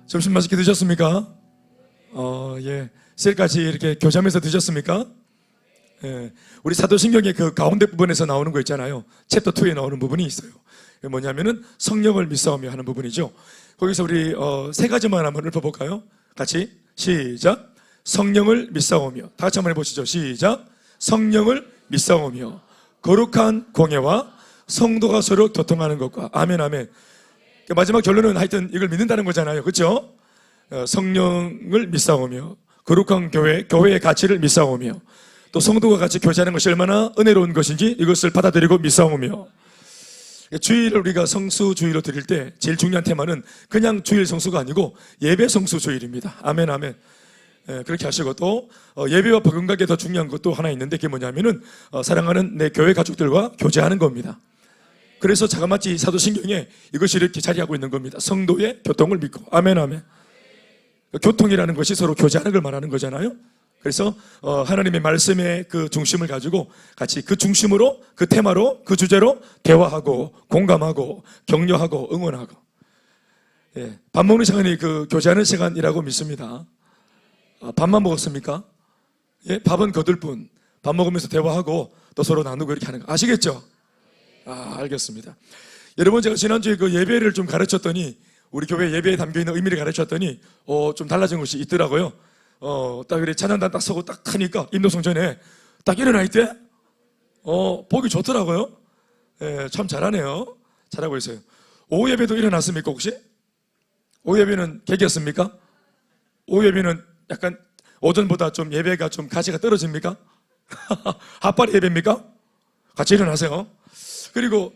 점심 맛있게 드셨습니까? 예. 셀까지 이렇게 교잠에서 드셨습니까? 예. 우리 사도신경의 그 가운데 부분에서 나오는 거 있잖아요. 챕터 2에 나오는 부분이 있어요. 뭐냐면은 성령을 믿사오며 하는 부분이죠. 거기서 우리 세 가지만 한번 읊어볼까요? 같이 시작. 성령을 믿사오며. 다 같이 한번 해보시죠. 시작. 성령을 믿사오며 거룩한 공예와 성도가 서로 교통하는 것과. 아멘 아멘. 마지막 결론은 하여튼 이걸 믿는다는 거잖아요. 그렇죠? 성령을 믿사오며 거룩한 교회의 가치를 믿사오며 또 성도가 같이 교제하는 것이 얼마나 은혜로운 것인지 이것을 받아들이고 믿사오며. 주일을 우리가 성수주일로 드릴 때 제일 중요한 테마는 그냥 주일 성수가 아니고 예배 성수주일입니다. 아멘 아멘. 그렇게 하시고 또 예배와 버금가게 더 중요한 것도 하나 있는데 그게 뭐냐면은 사랑하는 내 교회 가족들과 교제하는 겁니다. 그래서 자그마치 사도신경에 이것이 이렇게 자리하고 있는 겁니다. 성도의 교통을 믿고. 아멘 아멘. 교통이라는 것이 서로 교제하는 걸 말하는 거잖아요. 그래서 하나님의 말씀의 그 중심을 가지고 같이 그 중심으로 그 테마로 그 주제로 대화하고 공감하고 격려하고 응원하고. 예, 밥 먹는 시간이 그 교제하는 시간이라고 믿습니다. 밥만 먹었습니까? 예, 밥은 거들 뿐. 밥 먹으면서 대화하고 또 서로 나누고 이렇게 하는 거 아시겠죠? 알겠습니다. 여러분, 제가 지난주에 그 예배를 좀 가르쳤더니 우리 교회 예배에 담겨있는 의미를 가르쳤더니 좀 달라진 것이 있더라고요. 딱 이렇게 찬양단 딱 서고 딱 하니까 임노성 전에 딱 일어나 있대. 보기 좋더라고요. 예, 참 잘하네요. 잘하고 있어요. 오후 예배도 일어났습니까 혹시? 오후 예배는 객이었습니까? 오후 예배는 약간 오전보다 좀 예배가 좀 가치가 떨어집니까? 핫바리 예배입니까? 같이 일어나세요. 그리고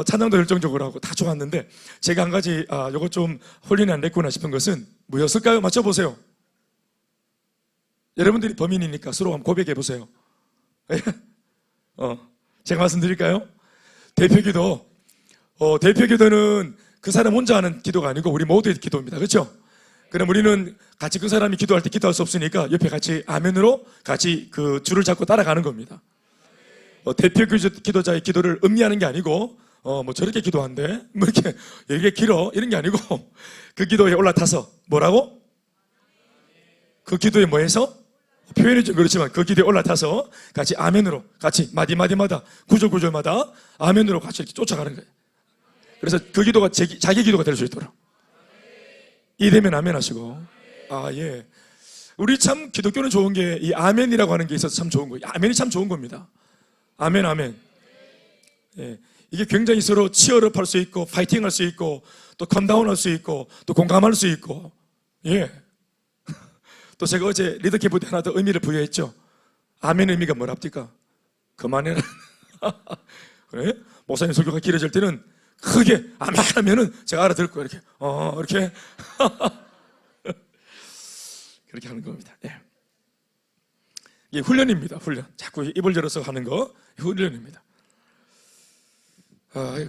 찬양도 열정적으로 하고 다 좋았는데 제가 한 가지 요거 좀 홀리는 안 됐구나 싶은 것은 뭐였을까요? 맞춰보세요. 여러분들이 범인이니까 서로 한번 고백해 보세요. 제가 말씀드릴까요? 대표기도 대표기도는 그 사람 혼자 하는 기도가 아니고 우리 모두의 기도입니다. 그렇죠? 그럼 우리는 같이 그 사람이 기도할 때 기도할 수 없으니까 옆에 같이 아멘으로 같이 그 줄을 잡고 따라가는 겁니다. 대표 기도자의 기도를 음미하는 게 아니고 뭐 저렇게 기도한대 뭐 이렇게 길어 이런 게 아니고 그 기도에 올라타서 뭐라고? 그 기도에 뭐해서? 표현이 좀 그렇지만 그 기도에 올라타서 같이 아멘으로 같이 마디마디마다 구절구절마다 아멘으로 같이 이렇게 쫓아가는 거예요. 그래서 그 기도가 자기 기도가 될 수 있도록 이되면 아멘 하시고. 예. 우리 참 기독교는 좋은 게 이 아멘이라고 하는 게 있어서 참 좋은 거예요. 아멘이 참 좋은 겁니다. 아멘 아멘. 예. 이게 굉장히 서로 치열업 할 수 있고 파이팅 할 수 있고 또 컴다운 할 수 있고 또 공감할 수 있고. 예. 또 제가 어제 리더 캠프 때 하나 더 의미를 부여했죠. 아멘 의미가 뭐랍니까? 그만해라. 그래? 목사님 설교가 길어질 때는 크게 아멘 하면은 제가 알아들을 거예요. 이렇게 이렇게 그렇게 하는 겁니다. 예. 이게 훈련입니다. 훈련. 자꾸 입을 열어서 하는 거 훈련입니다.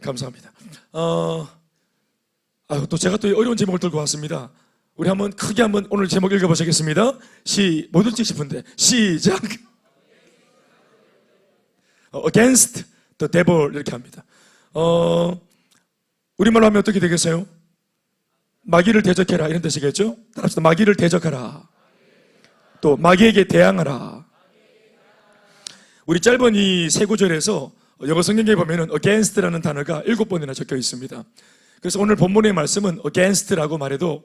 감사합니다. 또 제가 또 어려운 제목을 들고 왔습니다. 우리 한번 크게 한번 오늘 제목 읽어보시겠습니다. 못 읽지 싶은데 시작. Against the devil 이렇게 합니다. 우리말로 하면 어떻게 되겠어요? 마귀를 대적해라 이런 뜻이겠죠? 따라합시다. 마귀를 대적하라. 또 마귀에게 대항하라. 우리 짧은 이 세 구절에서 영어 성경에 보면은 against라는 단어가 7번이나 적혀 있습니다. 그래서 오늘 본문의 말씀은 against라고 말해도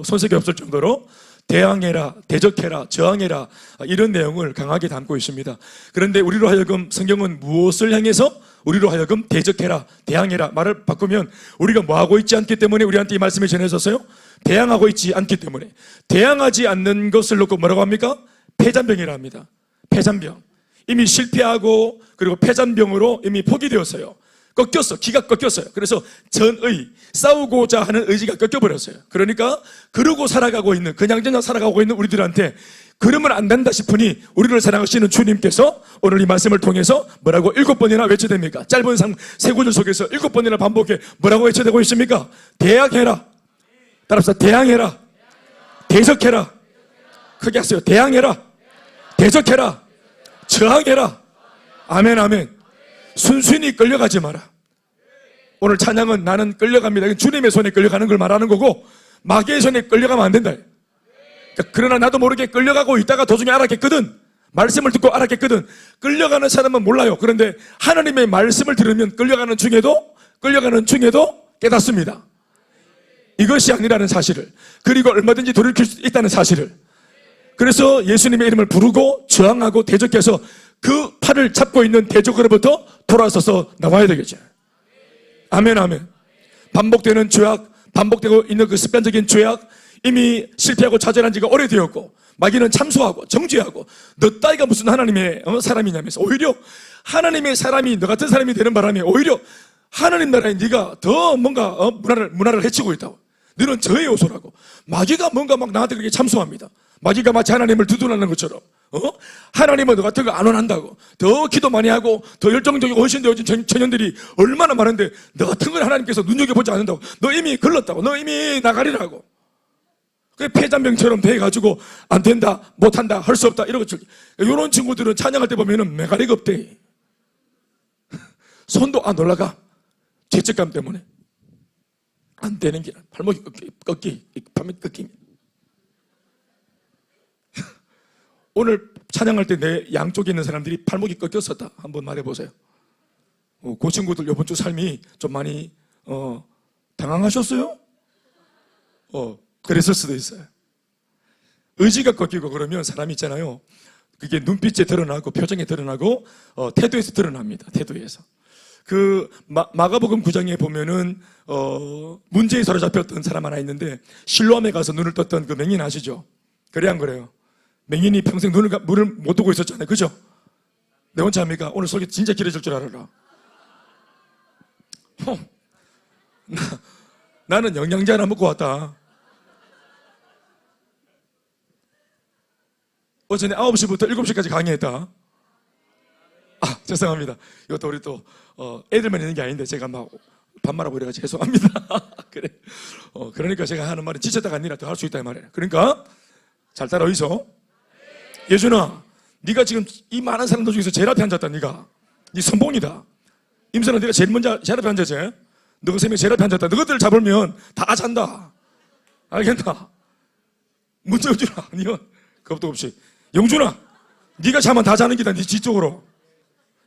손색이 없을 정도로 대항해라, 대적해라, 저항해라 이런 내용을 강하게 담고 있습니다. 그런데 우리로 하여금 성경은 무엇을 향해서 우리로 하여금 대적해라, 대항해라 말을 바꾸면 우리가 뭐하고 있지 않기 때문에 우리한테 이 말씀이 전해졌어요? 대항하고 있지 않기 때문에. 대항하지 않는 것을 놓고 뭐라고 합니까? 폐잔병이라 합니다. 폐잔병. 이미 실패하고 그리고 폐잔병으로 이미 포기되었어요. 꺾였어. 기가 꺾였어요. 그래서 전의, 싸우고자 하는 의지가 꺾여버렸어요. 그러니까 그러고 살아가고 있는, 그냥저냥 살아가고 있는 우리들한테 그러면 안 된다 싶으니 우리를 사랑하시는 주님께서 오늘 이 말씀을 통해서 뭐라고 7번이나 외쳐댑니까? 짧은 세 구절 속에서 7번이나 반복해 뭐라고 외쳐대고 있습니까? 대항해라. 따라합시다. 대항해라. 대적해라. 크게 하세요. 대항해라, 대적해라, 저항해라. 아멘, 아멘. 순순히 끌려가지 마라. 오늘 찬양은 나는 끌려갑니다. 주님의 손에 끌려가는 걸 말하는 거고, 마귀의 손에 끌려가면 안 된다. 그러나 나도 모르게 끌려가고 있다가 도중에 알았겠거든. 말씀을 듣고 알았겠거든. 끌려가는 사람은 몰라요. 그런데 하나님의 말씀을 들으면 끌려가는 중에도 깨닫습니다. 이것이 아니라는 사실을, 그리고 얼마든지 돌이킬 수 있다는 사실을. 그래서 예수님의 이름을 부르고 저항하고 대적해서 그 팔을 잡고 있는 대적으로부터 돌아서서 나와야 되겠죠. 아멘, 아멘. 반복되는 죄악, 반복되고 있는 그 습관적인 죄악, 이미 실패하고 좌절한 지가 오래되었고, 마귀는 참소하고 정죄하고, 너 따위가 무슨 하나님의 사람이냐면서, 오히려 하나님의 사람이 너 같은 사람이 되는 바람에 오히려 하나님 나라에 네가 더 뭔가 문화를 해치고 있다고. 너는 저의 요소라고. 마귀가 뭔가 막 나한테 그렇게 참소합니다. 마귀가 마치 하나님을 두둔하는 것처럼, 하나님은 너 같은 거 안 원한다고. 더 기도 많이 하고 더 열정적이고 헌신되어진 청년들이 얼마나 많은데 너 같은 걸 하나님께서 눈여겨보지 않는다고. 너 이미 걸렀다고. 너 이미 나가리라고. 폐잔병처럼 돼가지고 안 된다, 못한다, 할 수 없다 이러고. 이런 친구들은 찬양할 때 보면은 메가리가 없대. 손도 안 올라가. 죄책감 때문에 안 되는 게 발목이 꺾기. 오늘 찬양할 때 내 양쪽에 있는 사람들이 발목이 꺾였었다. 한번 말해보세요. 그 친구들 이번 주 삶이 좀 많이 당황하셨어요? 그랬을 수도 있어요. 의지가 꺾이고 그러면 사람이 있잖아요. 그게 눈빛에 드러나고 표정에 드러나고 태도에서 드러납니다. 태도에서. 그 마가복음 9장에 보면은 문제에 사로잡혔던 사람 하나 있는데, 실로암에 가서 눈을 떴던 그 맹인 아시죠? 그래 안 그래요? 맹인이 평생 물을 못 뜨고 있었잖아요. 그죠? 내 혼자 합니까? 오늘 설교 진짜 길어질 줄 알아라. 나는 영양제 하나 먹고 왔다. 어제는 9시부터 7시까지 강의했다. 죄송합니다. 이것도 우리 또 애들만 있는 게 아닌데 제가 막 반말하고 이래가지고 죄송합니다. 그래. 그러니까 제가 하는 말은 지쳤다가 아니라 더 할 수 있다 이 말이에요. 그러니까 잘 따라오이소. 예준아, 네가 지금 이 많은 사람들 중에서 제일 앞에 앉았다. 네가 네 선봉이다. 임선아, 네가 제일 먼저 제일 앞에 앉았지. 너가 세 명 제일 앞에 앉았다. 너희들 잡으면 다 잔다. 알겠나? 문제 영준아, 니는 겁도 없이. 영준아, 네가 자면 다 자는 기다. 네 뒤쪽으로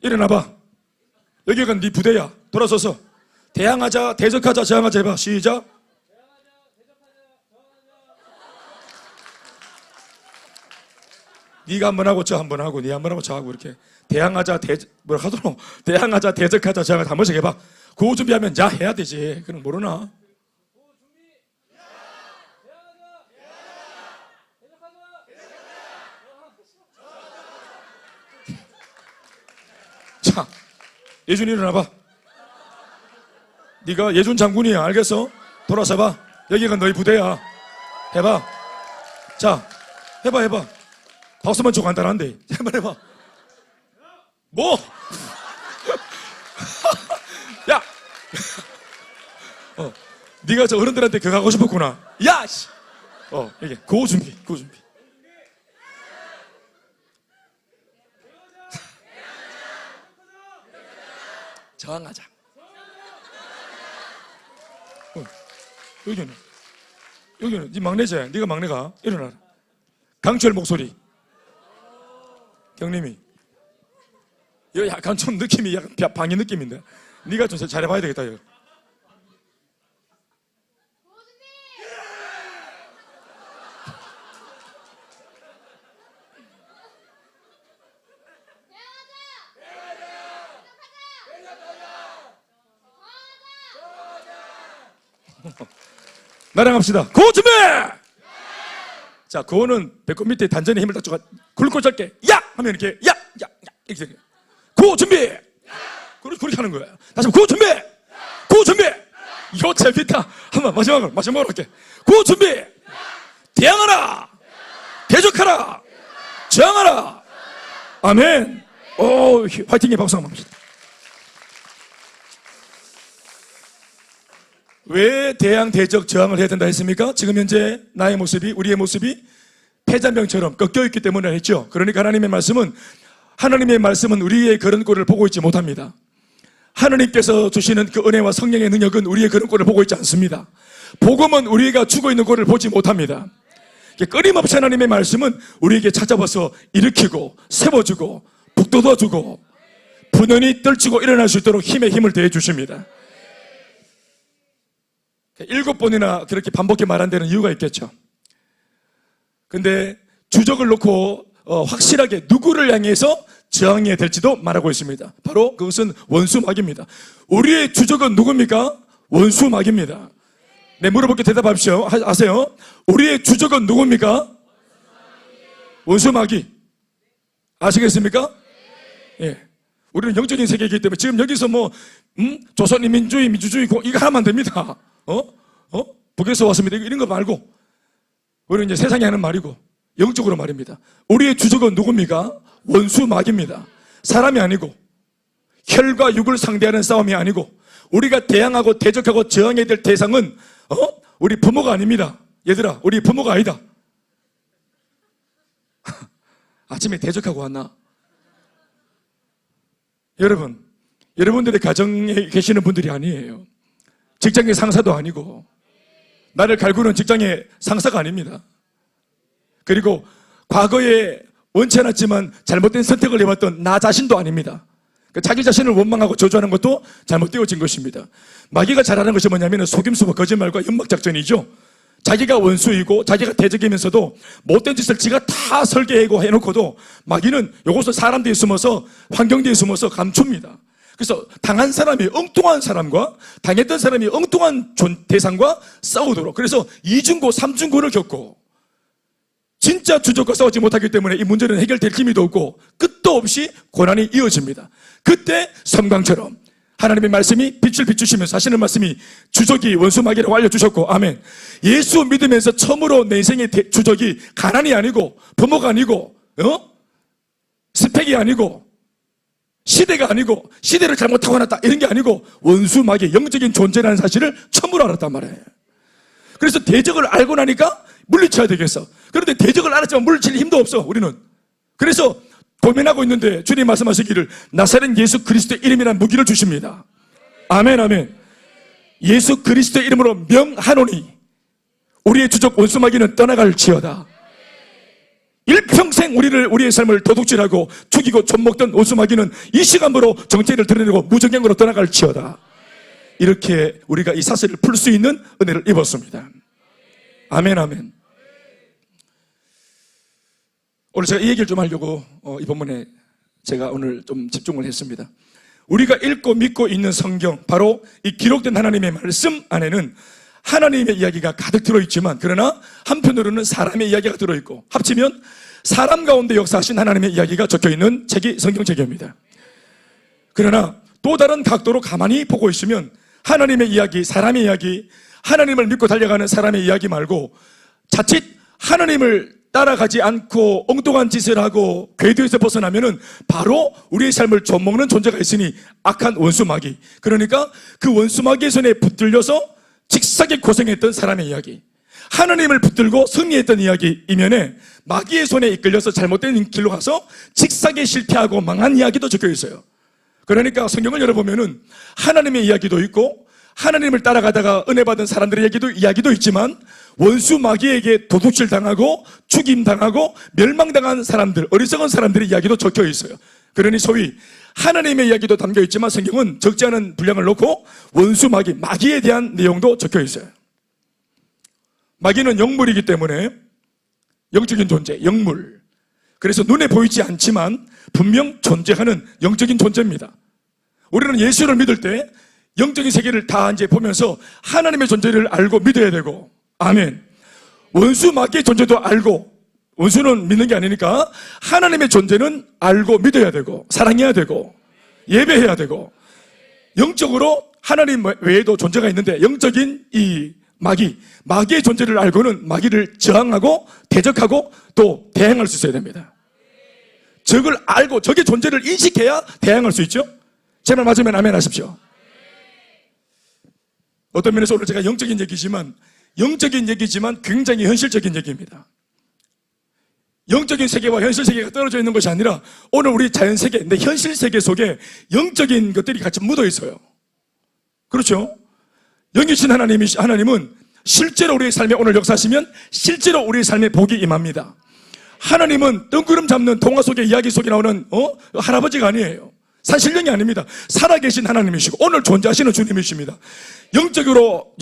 일어나봐. 여기가 네 부대야. 돌아서서 대항하자, 대적하자, 저항하자 해봐. 시작. 네가 한 번 하고 저 한 번 하고 네 한 번 하고 저 하고 이렇게 대항하자, 뭐라 하더라. 대항하자, 대적하자, 저항하자 한 번씩 해봐. 그거 준비하면 자 해야 되지. 그럼 모르나? 자, 예준이 일어나봐. 네가 예준 장군이야. 알겠어? 돌아서봐. 여기가 너희 부대야. 해봐. 자, 해봐. 박수만 쳐 간단한데. 한번 해봐. 뭐? 야! 네가 저 어른들한테 그거 하고 싶었구나. 야! 씨! 이게 그거 준비. 저항하자. 여기는 네 막내지. 네가 막내가. 일어나라. 강철 목소리. 경림이. 이거 약간 좀 느낌이 약간 방해 느낌인데. 네가 좀 잘해봐야 되겠다. 이거. 나랑 합시다. 고 준비! 자, 그거는 배꼽 밑에 단전에 힘을 딱 줘가 굵고 짧게 야! 하면 이렇게 야! 이렇게 고 준비! 그렇게 하는 거야. 다시 한번 고 준비! 고 준비! 이거 재밌다. 한번 마지막으로 할게. 고 준비! 대항하라! 대적하라! 저항하라! 아멘! 오, 화이팅의 박수 한번 합시다. 왜 대항, 대적, 저항을 해야 된다 했습니까? 지금 현재 나의 모습이, 우리의 모습이 폐잔병처럼 꺾여있기 때문에 했죠. 그러니까 하나님의 말씀은 우리의 그런 꼴을 보고 있지 못합니다. 하나님께서 주시는 그 은혜와 성령의 능력은 우리의 그런 꼴을 보고 있지 않습니다. 복음은 우리가 죽어있는 꼴을 보지 못합니다. 끊임없이 하나님의 말씀은 우리에게 찾아와서 일으키고 세워주고 북돋워주고 분연히 떨치고 일어날 수 있도록 힘을 더해 주십니다. 7번이나 그렇게 반복해 말한 데는 이유가 있겠죠. 근데 주적을 놓고 확실하게 누구를 향해서 저항해야 될지도 말하고 있습니다. 바로 그것은 원수마귀입니다. 우리의 주적은 누굽니까? 원수마귀입니다. 네, 물어볼게 대답하십시오. 아세요? 우리의 주적은 누굽니까? 원수마귀. 아시겠습니까? 예. 우리는 영적인 세계이기 때문에 지금 여기서 조선인 민주주의, 민주주의 이거 하면 안 됩니다. 북에서 왔습니다. 이런 거 말고 우리는 이제 세상이 하는 말이고 영적으로 말입니다. 우리의 주적은 누굽니까? 원수마귀입니다. 사람이 아니고 혈과 육을 상대하는 싸움이 아니고 우리가 대항하고 대적하고 저항해야 될 대상은 우리 부모가 아닙니다. 얘들아, 우리 부모가 아니다. 아침에 대적하고 왔나? 여러분들의 가정에 계시는 분들이 아니에요. 직장의 상사도 아니고 나를 갈구는 직장의 상사가 아닙니다. 그리고 과거에 원치 않았지만 잘못된 선택을 해왔던 나 자신도 아닙니다. 자기 자신을 원망하고 저주하는 것도 잘못되어진 것입니다. 마귀가 잘하는 것이 뭐냐면 속임수와 거짓말과 연막작전이죠. 자기가 원수이고 자기가 대적이면서도 못된 짓을 지가 다 설계하고 해놓고도 마귀는 이것을 사람 뒤에 숨어서 환경 뒤에 숨어서 감춥니다. 그래서 당한 사람이 엉뚱한 사람과 당했던 사람이 엉뚱한 대상과 싸우도록, 그래서 이중고 삼중고를 겪고 진짜 주적과 싸우지 못하기 때문에 이 문제는 해결될 기미도 없고 끝도 없이 고난이 이어집니다. 그때 섬광처럼 하나님의 말씀이 빛을 비추시면서 하시는 말씀이 주적이 원수마귀라고 알려주셨고, 아멘. 예수 믿으면서 처음으로 내 인생의 주적이 가난이 아니고 부모가 아니고 스펙이 아니고 시대가 아니고 시대를 잘못하고 났다 이런 게 아니고 원수마귀 영적인 존재라는 사실을 처음으로 알았단 말이에요. 그래서 대적을 알고 나니까 물리쳐야 되겠어. 그런데 대적을 알았지만 물리칠 힘도 없어 우리는. 그래서 고민하고 있는데 주님 말씀하시기를 나사렛 예수 그리스도의 이름이라는 무기를 주십니다. 아멘, 아멘. 예수 그리스도의 이름으로 명하노니 우리의 주적 원수마귀는 떠나갈지어다. 일평생 우리의 삶을 도둑질하고 죽이고 젖먹던 원수마귀는 이 시간으로 정체를 드러내고 무정경으로 떠나갈지어다. 이렇게 우리가 이 사슬을 풀 수 있는 은혜를 입었습니다. 아멘, 아멘. 오늘 제가 이 얘기를 좀 하려고 이 본문에 제가 오늘 좀 집중을 했습니다. 우리가 읽고 믿고 있는 성경, 바로 이 기록된 하나님의 말씀 안에는 하나님의 이야기가 가득 들어있지만, 그러나 한편으로는 사람의 이야기가 들어있고, 합치면 사람 가운데 역사하신 하나님의 이야기가 적혀있는 책이 성경책입니다. 그러나 또 다른 각도로 가만히 보고 있으면 하나님의 이야기, 사람의 이야기, 하나님을 믿고 달려가는 사람의 이야기 말고 자칫 하나님을 따라가지 않고 엉뚱한 짓을 하고 궤도에서 벗어나면은 바로 우리의 삶을 좀먹는 존재가 있으니 악한 원수마귀, 그러니까 그 원수마귀의 손에 붙들려서 직사게 고생했던 사람의 이야기, 하나님을 붙들고 승리했던 이야기 이면에 마귀의 손에 이끌려서 잘못된 길로 가서 직사게 실패하고 망한 이야기도 적혀 있어요. 그러니까 성경을 열어보면은 하나님의 이야기도 있고 하나님을 따라가다가 은혜 받은 사람들의 이야기도 있지만 원수 마귀에게 도둑질 당하고 죽임 당하고 멸망당한 사람들, 어리석은 사람들의 이야기도 적혀 있어요. 그러니 소위 하나님의 이야기도 담겨 있지만 성경은 적지 않은 분량을 놓고 원수 마귀에 대한 내용도 적혀 있어요. 마귀는 영물이기 때문에 영적인 존재, 영물. 그래서 눈에 보이지 않지만 분명 존재하는 영적인 존재입니다. 우리는 예수를 믿을 때 영적인 세계를 다 이제 보면서 하나님의 존재를 알고 믿어야 되고, 아멘. 원수 마귀의 존재도 알고, 원수는 믿는 게 아니니까 하나님의 존재는 알고 믿어야 되고, 사랑해야 되고, 예배해야 되고, 영적으로 하나님 외에도 존재가 있는데 영적인 이 마귀의 존재를 알고는 마귀를 저항하고 대적하고 또 대항할 수 있어야 됩니다. 적을 알고 적의 존재를 인식해야 대항할 수 있죠. 제 말 맞으면 아멘 하십시오. 어떤 면에서 오늘 제가 영적인 얘기지만 굉장히 현실적인 얘기입니다. 영적인 세계와 현실 세계가 떨어져 있는 것이 아니라 오늘 우리 자연 세계, 내 현실 세계 속에 영적인 것들이 같이 묻어 있어요. 그렇죠? 영이신 하나님은 실제로 우리의 삶에 오늘 역사하시면 실제로 우리의 삶에 복이 임합니다. 하나님은 뜬구름 잡는 동화 속의 이야기 속에 나오는 할아버지가 아니에요. 산신령이 아닙니다. 살아계신 하나님이시고 오늘 존재하시는 주님이십니다. 영적으로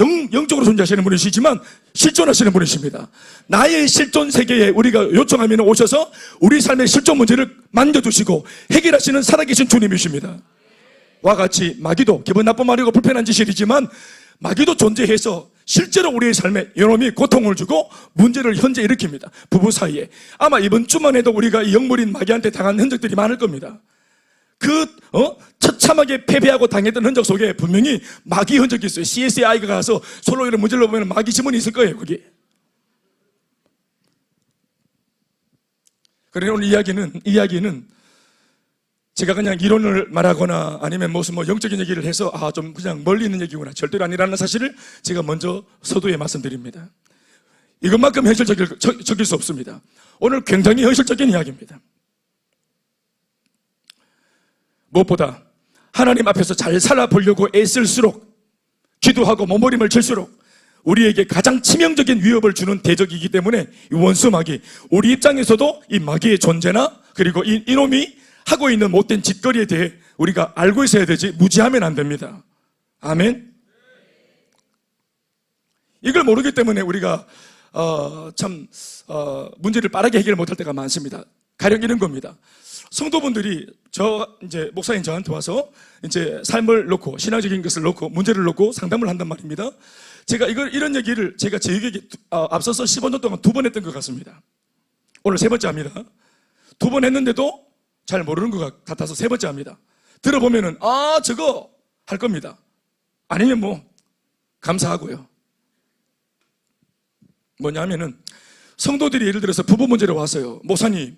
존재하시는 분이시지만 실존하시는 분이십니다. 나의 실존 세계에 우리가 요청하면 오셔서 우리 삶의 실존 문제를 만져주시고 해결하시는 살아계신 주님이십니다. 와 같이 마귀도 기분 나쁜 말이고 불편한 짓이지만 마귀도 존재해서 실제로 우리의 삶에 이놈이 고통을 주고 문제를 현재 일으킵니다. 부부 사이에. 아마 이번 주만 해도 우리가 이 영물인 마귀한테 당한 흔적들이 많을 겁니다. 처참하게 패배하고 당했던 흔적 속에 분명히 마귀 흔적이 있어요. CSI가 가서 솔로 이런 문제를 보면 마귀 지문이 있을 거예요, 거기. 그래서 오늘 이야기는 제가 그냥 이론을 말하거나 아니면 무슨 영적인 얘기를 해서 좀 그냥 멀리 있는 얘기구나, 절대로 아니라는 사실을 제가 먼저 서두에 말씀드립니다. 이것만큼 현실적일 수 없습니다. 오늘 굉장히 현실적인 이야기입니다. 무엇보다 하나님 앞에서 잘 살아보려고 애쓸수록, 기도하고 몸부림을 칠수록 우리에게 가장 치명적인 위협을 주는 대적이기 때문에 이 원수 마귀, 우리 입장에서도 이 마귀의 존재나 그리고 이놈이 하고 있는 못된 짓거리에 대해 우리가 알고 있어야 되지 무지하면 안 됩니다. 아멘. 이걸 모르기 때문에 우리가 문제를 빠르게 해결 못할 때가 많습니다. 가령 이런 겁니다. 성도분들이 목사님 저한테 와서 이제 삶을 놓고 신앙적인 것을 놓고 문제를 놓고 상담을 한단 말입니다. 제가 이런 얘기를 제가 제 얘기에 앞서서 15년 동안 2번 했던 것 같습니다. 오늘 3번째 합니다. 2번 했는데도 잘 모르는 것 같아서 3번째 합니다. 들어보면은 저거 할 겁니다. 아니면 감사하고요. 뭐냐면은 성도들이 예를 들어서 부부 문제로 왔어요. 목사님,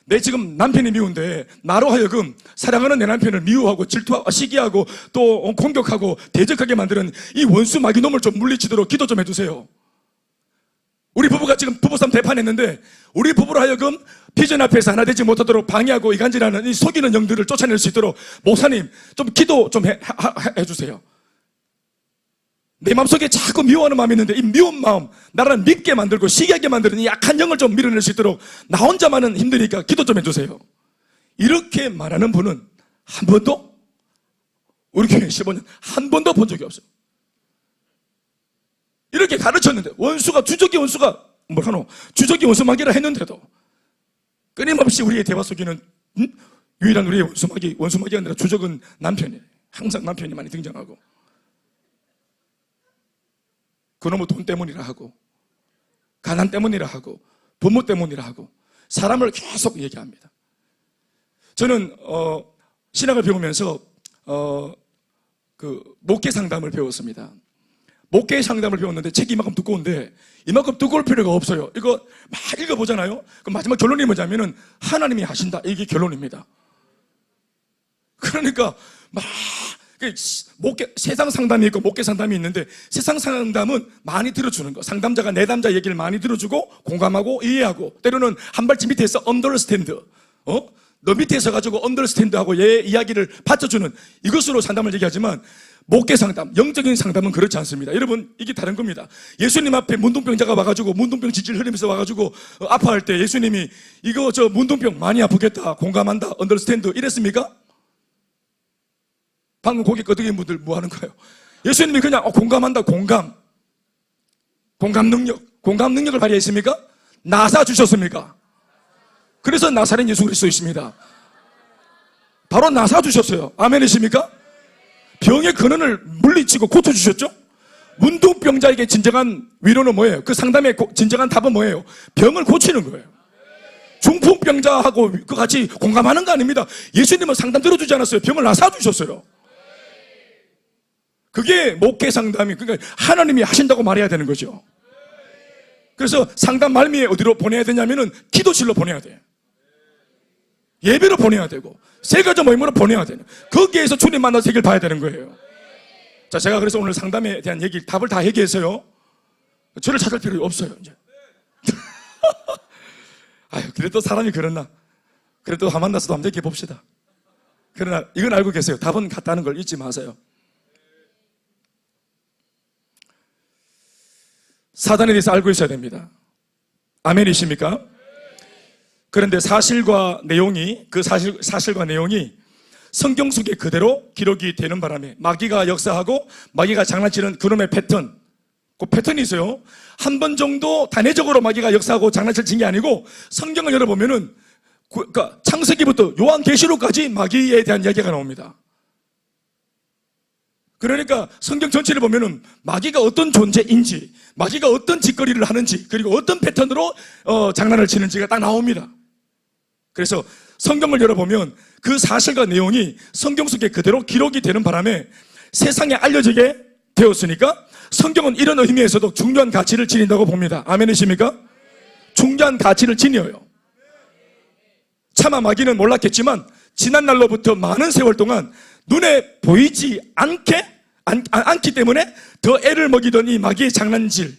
내 지금 남편이 미운데 나로 하여금 사랑하는 내 남편을 미워하고 질투하고 시기하고 또 공격하고 대적하게 만드는 이 원수 마귀놈을 좀 물리치도록 기도 좀 해주세요. 우리 부부가 지금 부부싸움 대판했는데 우리 부부로 하여금 비전 앞에서 하나 되지 못하도록 방해하고 이간질하는 이 속이는 영들을 쫓아낼 수 있도록 목사님 좀 기도 좀 해주세요. 내 마음속에 자꾸 미워하는 마음이 있는데 이 미운 마음, 나를 밉게 만들고 시기하게 만드는 이 약한 영을 좀 밀어낼 수 있도록 나 혼자만은 힘드니까 기도 좀 해주세요. 이렇게 말하는 분은 한 번도, 우리 교회 15년 한 번도 본 적이 없어요. 이렇게 가르쳤는데 주적이 원수 마귀라 했는데도 끊임없이 우리의 대화 속에는 유일한 우리의 원수 마귀가 아니라 주적은 남편이에요. 항상 남편이 많이 등장하고 그놈의 돈 때문이라 하고 가난 때문이라 하고 부모 때문이라 하고 사람을 계속 얘기합니다. 저는 신학을 배우면서 목회 상담을 배웠습니다. 목회 상담을 배웠는데 책이 이만큼 두꺼운데 이만큼 두꺼울 필요가 없어요. 이거 막 읽어보잖아요. 그럼 마지막 결론이 뭐냐면은 하나님이 하신다, 이게 결론입니다. 그러니까 세상 상담이 있고 목회 상담이 있는데 세상 상담은 많이 들어주는 거, 상담자가 내담자 얘기를 많이 들어주고 공감하고 이해하고 때로는 한 발짝 밑에서 understand, 너 밑에 서가지고 understand하고 얘 이야기를 받쳐주는 이것으로 상담을 얘기하지만 목회 상담, 영적인 상담은 그렇지 않습니다. 여러분, 이게 다른 겁니다. 예수님 앞에 문둥병자가 와가지고 문둥병 질질 흘리면서 와가지고 아파할 때 예수님이 이거 문둥병 많이 아프겠다, 공감한다, understand 이랬습니까? 방금 고개 끄덕인 분들 뭐 하는 거예요? 예수님이 그냥 공감한다, 공감 능력을 발휘했습니까? 나사 주셨습니까? 그래서 나사렛 예수 그리스도이십니다. 바로 나사 주셨어요. 아멘이십니까? 병의 근원을 물리치고 고쳐주셨죠? 문둥병자에게 진정한 위로는 뭐예요? 그 상담의 진정한 답은 뭐예요? 병을 고치는 거예요. 중풍병자하고 같이 공감하는 거 아닙니다. 예수님은 상담 들어주지 않았어요. 병을 나사주셨어요. 그게 목회 상담이, 그러니까 하나님이 하신다고 말해야 되는 거죠. 그래서 상담 말미에 어디로 보내야 되냐면은 기도실로 보내야 돼요. 예배로 보내야 되고 세 가지 모임으로 보내야 되는, 거기에서 주님 만나서 해결 봐야 되는 거예요. 자, 제가 그래서 오늘 상담에 대한 답을 다 얘기해서요, 저를 찾을 필요 없어요 이제. 아유, 그래도 사람이 그렇나? 그래도 한 만나서도 한번 얘기해 봅시다. 그러나 이건 알고 계세요. 답은 같다는 걸 잊지 마세요. 사단에 대해서 알고 있어야 됩니다. 아멘이십니까? 그런데 사실과 내용이, 그 사실과 내용이 성경 속에 그대로 기록이 되는 바람에 마귀가 역사하고 마귀가 장난치는 그놈의 패턴, 그 패턴이 있어요. 한 번 정도 단회적으로 마귀가 역사하고 장난칠 게 아니고 성경을 열어보면은 그러니까 창세기부터 요한계시록까지 마귀에 대한 이야기가 나옵니다. 그러니까 성경 전체를 보면은 마귀가 어떤 존재인지, 마귀가 어떤 짓거리를 하는지, 그리고 어떤 패턴으로 장난을 치는지가 딱 나옵니다. 그래서 성경을 열어보면 그 사실과 내용이 성경 속에 그대로 기록이 되는 바람에 세상에 알려지게 되었으니까 성경은 이런 의미에서도 중요한 가치를 지닌다고 봅니다. 아멘이십니까? 중요한 가치를 지녀요. 차마 마귀는 몰랐겠지만 지난 날로부터 많은 세월 동안 눈에 보이지 않기 때문에 더 애를 먹이던 이 마귀의 장난질,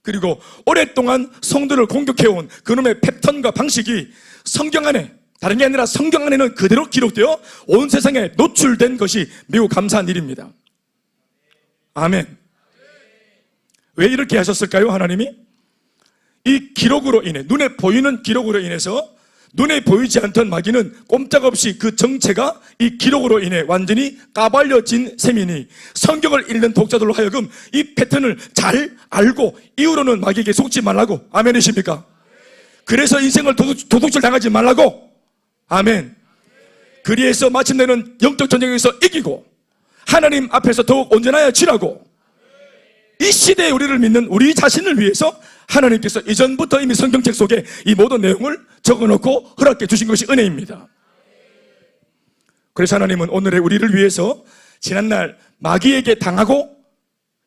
그리고 오랫동안 성도를 공격해온 그놈의 패턴과 방식이 성경 안에, 다른 게 아니라 성경 안에는 그대로 기록되어 온 세상에 노출된 것이 매우 감사한 일입니다. 아멘. 왜 이렇게 하셨을까요, 하나님이? 이 기록으로 인해, 눈에 보이는 기록으로 인해서 눈에 보이지 않던 마귀는 꼼짝없이 그 정체가 이 기록으로 인해 완전히 까발려진 셈이니 성경을 읽는 독자들로 하여금 이 패턴을 잘 알고 이후로는 마귀에게 속지 말라고. 아멘이십니까? 그래서 인생을 도둑질 당하지 말라고. 아멘. 그리해서 마침내는 영적 전쟁에서 이기고 하나님 앞에서 더욱 온전하여 지라고. 이 시대에 우리를 믿는 우리 자신을 위해서 하나님께서 이전부터 이미 성경책 속에 이 모든 내용을 적어놓고 허락해 주신 것이 은혜입니다. 그래서 하나님은 오늘의 우리를 위해서 지난날 마귀에게 당하고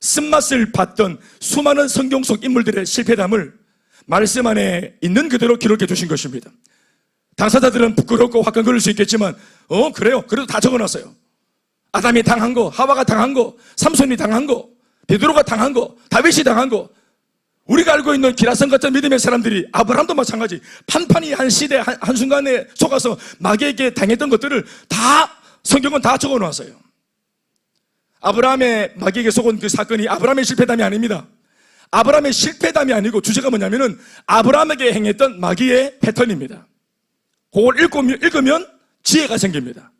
쓴맛을 봤던 수많은 성경 속 인물들의 실패담을 말씀 안에 있는 그대로 기록해 주신 것입니다. 당사자들은 부끄럽고 화끈거릴 수 있겠지만 그래요. 그래도 다 적어놨어요. 아담이 당한 거, 하와가 당한 거, 삼손이 당한 거, 베드로가 당한 거, 다윗이 당한 거, 우리가 알고 있는 기라성 같은 믿음의 사람들이, 아브라함도 마찬가지, 판판이 한 시대 한순간에 속아서 마귀에게 당했던 것들을 다 성경은 다 적어놓았어요. 아브라함의 마귀에게 속은 그 사건이 아브라함의 실패담이 아닙니다. 아브라함의 실패담이 아니고 주제가 뭐냐면은 아브라함에게 행했던 마귀의 패턴입니다. 그걸 읽으면 지혜가 생깁니다.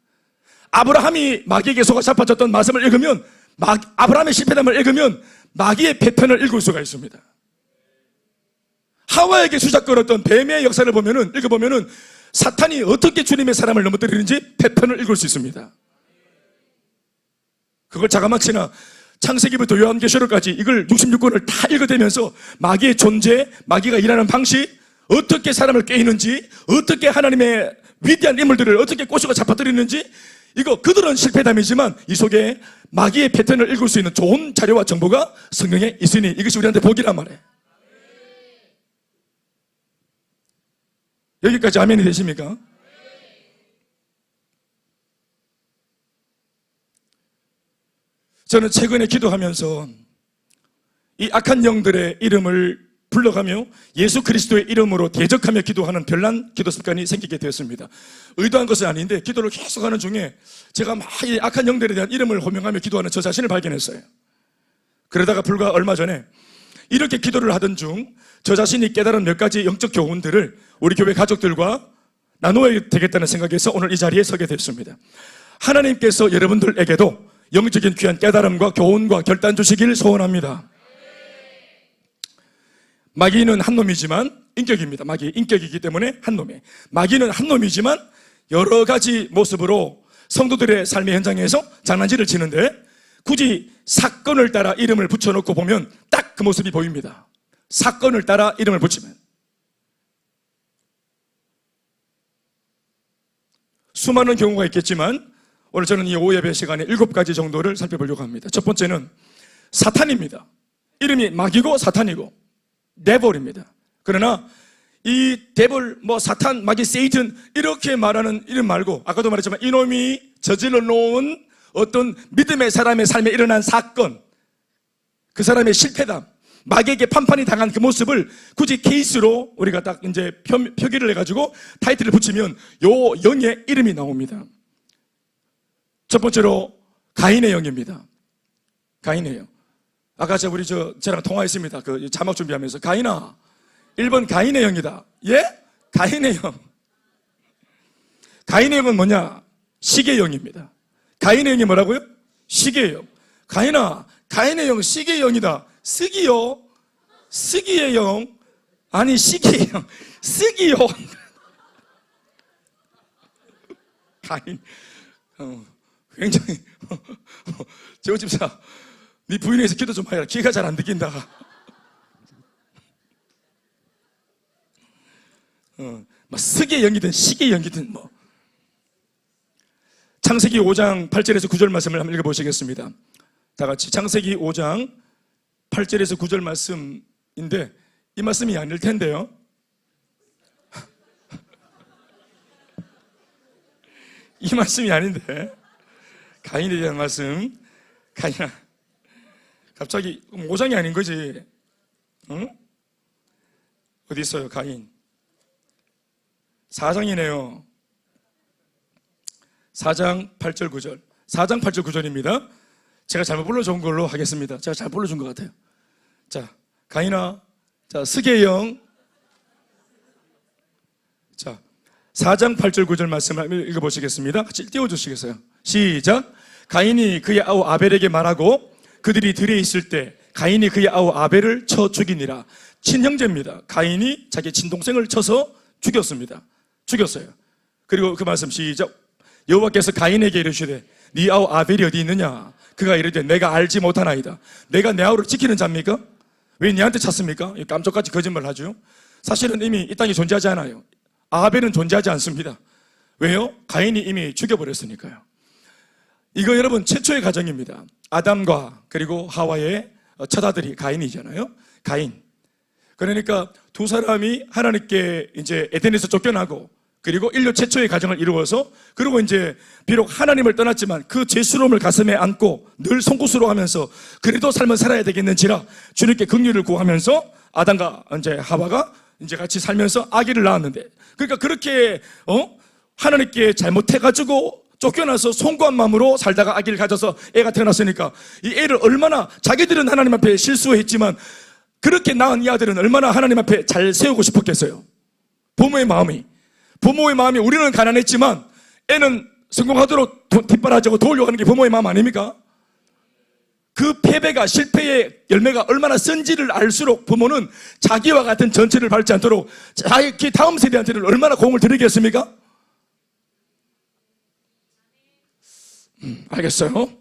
아브라함이 마귀에게 속아 잡아졌던 말씀을 읽으면, 아브라함의 실패담을 읽으면 마귀의 패턴을 읽을 수가 있습니다. 하와에게 수작거렸던 뱀의 역사를 읽어보면은 사탄이 어떻게 주님의 사람을 넘어뜨리는지 패턴을 읽을 수 있습니다. 그걸 자그마치나 창세기부터 요한계시록까지 이걸 66권을 다 읽어대면서 마귀의 존재, 마귀가 일하는 방식, 어떻게 사람을 깨이는지, 어떻게 하나님의 위대한 인물들을 어떻게 꼬셔가 잡아뜨리는지, 이거 그들은 실패담이지만 이 속에 마귀의 패턴을 읽을 수 있는 좋은 자료와 정보가 성경에 있으니 이것이 우리한테 복이란 말이에요. 여기까지 아멘이 되십니까? 저는 최근에 기도하면서 이 악한 영들의 이름을 불러가며 예수 그리스도의 이름으로 대적하며 기도하는 별난 기도 습관이 생기게 되었습니다. 의도한 것은 아닌데 기도를 계속하는 중에 제가 막 이 악한 영들에 대한 이름을 호명하며 기도하는 저 자신을 발견했어요. 그러다가 불과 얼마 전에 이렇게 기도를 하던 중 저 자신이 깨달은 몇 가지 영적 교훈들을 우리 교회 가족들과 나누어야 되겠다는 생각에서 오늘 이 자리에 서게 됐습니다. 하나님께서 여러분들에게도 영적인 귀한 깨달음과 교훈과 결단 주시길 소원합니다. 마귀는 한 놈이지만 인격입니다. 마귀 인격이기 때문에 한 놈이에요. 마귀는 한 놈이지만 여러 가지 모습으로 성도들의 삶의 현장에서 장난질을 치는데 굳이 사건을 따라 이름을 붙여놓고 보면 딱 그 모습이 보입니다. 사건을 따라 이름을 붙이면 수많은 경우가 있겠지만 오늘 저는 이 오예배 시간에 7가지 정도를 살펴보려고 합니다. 첫 번째는 사탄입니다. 이름이 마귀고 사탄이고 데볼입니다. 그러나 이 데볼, 사탄, 마귀, 세이튼 이렇게 말하는 이름 말고 아까도 말했지만 이놈이 저질러 놓은 어떤 믿음의 사람의 삶에 일어난 사건, 그 사람의 실패담, 마귀에게 판판이 당한 그 모습을 굳이 케이스로 우리가 딱 이제 표기를 해가지고 타이틀을 붙이면 요 영의 이름이 나옵니다. 첫 번째로 가인의 영입니다. 가인의 영. 아까 우리 저랑 통화했습니다. 그 자막 준비하면서 가인아, 1번 가인의 영이다. 예? 가인의 영. 가인의 영은 뭐냐? 시계의 영입니다. 가인의 영이 뭐라고요? 시계의 영. 가인아, 가인의 영 시계의 영이다. 쓰기요? 쓰기의 영? 아니 시계의 영. 쓰기요? 가인. 굉장히 재호 집사, 네 부인에서 기도 좀 하라. 귀가 잘 안 듣긴다. 막 쓰기의 영이든 시계의 영이든 뭐. 창세기 5장 8절에서 9절 말씀을 한번 읽어보시겠습니다. 다 같이 창세기 5장 8절에서 9절 말씀인데 이 말씀이 아닐 텐데요. 이 말씀이 아닌데 가인에 대한 말씀. 가인아, 갑자기 5장이 아닌 거지. 응? 어디 있어요 가인? 4장이네요. 4장 8절 9절. 4장 8절 9절입니다. 제가 잘못 불러준 걸로 하겠습니다. 제가 잘 불러준 것 같아요. 자, 가인아, 자, 스게의 영. 자, 4장 8절 9절 말씀을 읽어보시겠습니다. 같이 띄워주시겠어요? 시작. 가인이 그의 아우 아벨에게 말하고 그들이 들에 있을 때 가인이 그의 아우 아벨을 쳐 죽이니라. 친형제입니다. 가인이 자기 친동생을 쳐서 죽였습니다. 죽였어요. 그리고 그 말씀 시작. 여호와께서 가인에게 이르시되 네 아우 아벨이 어디 있느냐? 그가 이르되 내가 알지 못하나이다. 내가 내 아우를 지키는 자입니까? 왜 니한테 찾습니까? 깜짝같이 거짓말을 하죠. 사실은 이미 이 땅에 존재하지 않아요. 아벨은 존재하지 않습니다. 왜요? 가인이 이미 죽여버렸으니까요. 이거 여러분 최초의 가정입니다. 아담과 그리고 하와의 첫 아들이 가인이잖아요. 가인. 그러니까 두 사람이 하나님께 이제 에덴에서 쫓겨나고 그리고 인류 최초의 가정을 이루어서 그리고 이제 비록 하나님을 떠났지만 그 죄스러움을 가슴에 안고 늘 송구스러워 하면서 그래도 삶을 살아야 되겠는지라 주님께 긍휼을 구하면서 아담과 이제 하와가 이제 같이 살면서 아기를 낳았는데 그러니까 그렇게 하나님께 잘못해가지고 쫓겨나서 송구한 마음으로 살다가 아기를 가져서 애가 태어났으니까 이 애를 얼마나 자기들은 하나님 앞에 실수했지만 그렇게 낳은 이 아들은 얼마나 하나님 앞에 잘 세우고 싶었겠어요. 부모의 마음이 우리는 가난했지만 애는 성공하도록 뒷바라지고 도우려고 하는 게 부모의 마음 아닙니까? 그 패배가 실패의 열매가 얼마나 쓴지를 알수록 부모는 자기와 같은 전체를 밟지 않도록 자기 다음 세대한테는 얼마나 공을 들이겠습니까? 알겠어요?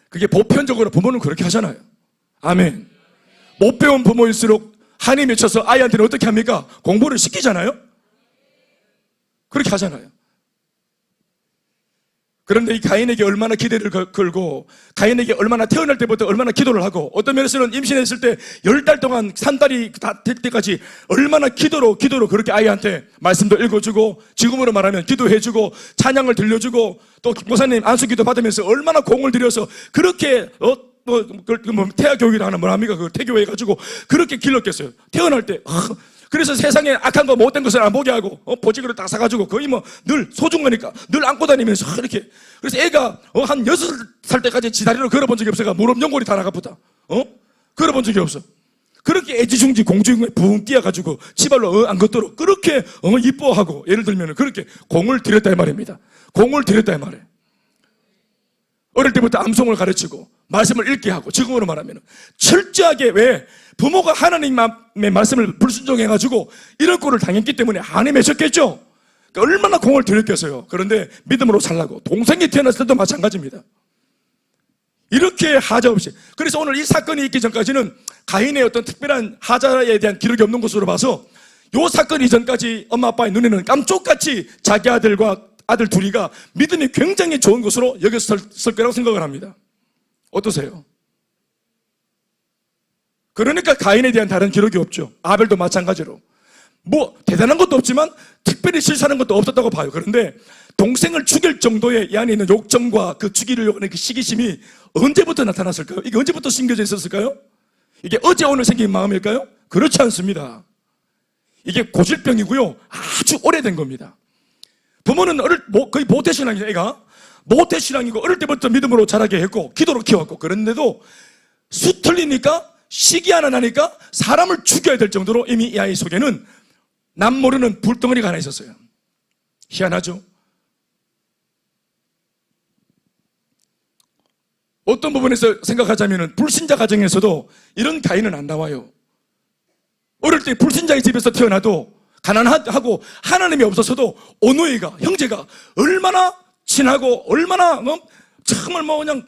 그게 보편적으로 부모는 그렇게 하잖아요. 아멘. 못 배운 부모일수록 한이 맺혀서 아이한테는 어떻게 합니까? 공부를 시키잖아요. 그렇게 하잖아요. 그런데 이 가인에게 얼마나 기대를 걸고 가인에게 얼마나 태어날 때부터 얼마나 기도를 하고 어떤 면에서는 임신했을 때 10달 동안 산달이 다 될 때까지 얼마나 기도로 그렇게 아이한테 말씀도 읽어주고 지금으로 말하면 기도해주고 찬양을 들려주고 또 목사님 안수기도 받으면서 얼마나 공을 들여서 그렇게 태아 교육이라 하나 뭐합니까? 그 태교해 가지고 그렇게 길렀겠어요. 태어날 때 그래서 세상에 악한 거 못된 것을 안 보게 하고 보직으로 딱 사가지고 거의 뭐 늘 소중하니까 늘 안고 다니면서 이렇게 그래서 애가 한 6살 때까지 지다리로 걸어본 적이 없어가 무릎 연골이 다 나가보다 걸어본 적이 없어. 그렇게 애지중지 공중에 붕 뛰어가지고 치발로 안 걷도록 그렇게 이뻐하고 예를 들면 그렇게 공을 들였다 이 말입니다. 공을 들였다 이 말이에요. 어릴 때부터 암송을 가르치고 말씀을 읽게 하고 지금으로 말하면 철저하게 왜 부모가 하나님의 말씀을 불순종해가지고 이런 꼴을 당했기 때문에 한이 맺혔겠죠. 그러니까 얼마나 공을 들였겠어요. 그런데 믿음으로 살라고 동생이 태어났을 때도 마찬가지입니다. 이렇게 하자 없이. 그래서 오늘 이 사건이 있기 전까지는 가인의 어떤 특별한 하자에 대한 기록이 없는 것으로 봐서 이 사건 이전까지 엄마 아빠의 눈에는 깜쪽같이 자기 아들과 아들 둘이가 믿음이 굉장히 좋은 것으로 여겼을 거라고 생각을 합니다. 어떠세요? 그러니까 가인에 대한 다른 기록이 없죠. 아벨도 마찬가지로. 뭐 대단한 것도 없지만 특별히 실수하는 것도 없었다고 봐요. 그런데 동생을 죽일 정도의 이 안에 있는 욕정과 그 죽이려고 하는 그 시기심이 언제부터 나타났을까요? 이게 언제부터 심겨져 있었을까요? 이게 어제 오늘 생긴 마음일까요? 그렇지 않습니다. 이게 고질병이고요. 아주 오래된 겁니다. 부모는 거의 모태신앙이죠. 애가 모태신앙이고 어릴 때부터 믿음으로 자라게 했고 기도로 키웠고, 그런데도 수 틀리니까 시기 하나 나니까 사람을 죽여야 될 정도로 이미 이 아이 속에는 남 모르는 불덩어리가 하나 있었어요. 희한하죠? 어떤 부분에서 생각하자면 불신자 가정에서도 이런 가인은 안 나와요. 어릴 때 불신자의 집에서 태어나도 가난하고 하나님이 없어서도 오누이가, 형제가 얼마나 친하고 얼마나 정말 그냥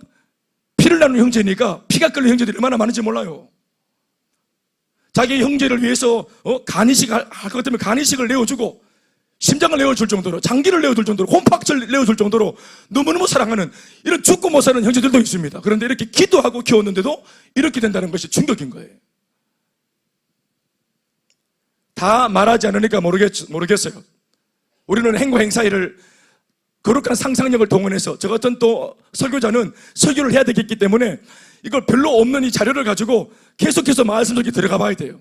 피를 나누는 형제니까 피가 끓는 형제들이 얼마나 많은지 몰라요. 자기 형제를 위해서 간이식 할 것 같으면 간이식을 내어주고 심장을 내어줄 정도로, 장기를 내어줄 정도로, 홈팍을 내어줄 정도로 너무너무 사랑하는, 이런 죽고 못 사는 형제들도 있습니다. 그런데 이렇게 기도하고 키웠는데도 이렇게 된다는 것이 충격인 거예요. 다 말하지 않으니까 모르겠어요. 우리는 행과 행사일을 거룩한 상상력을 동원해서, 저 같은 또 설교자는 설교를 해야 되겠기 때문에 이걸 별로 없는 이 자료를 가지고 계속해서 말씀 속에 들어가 봐야 돼요.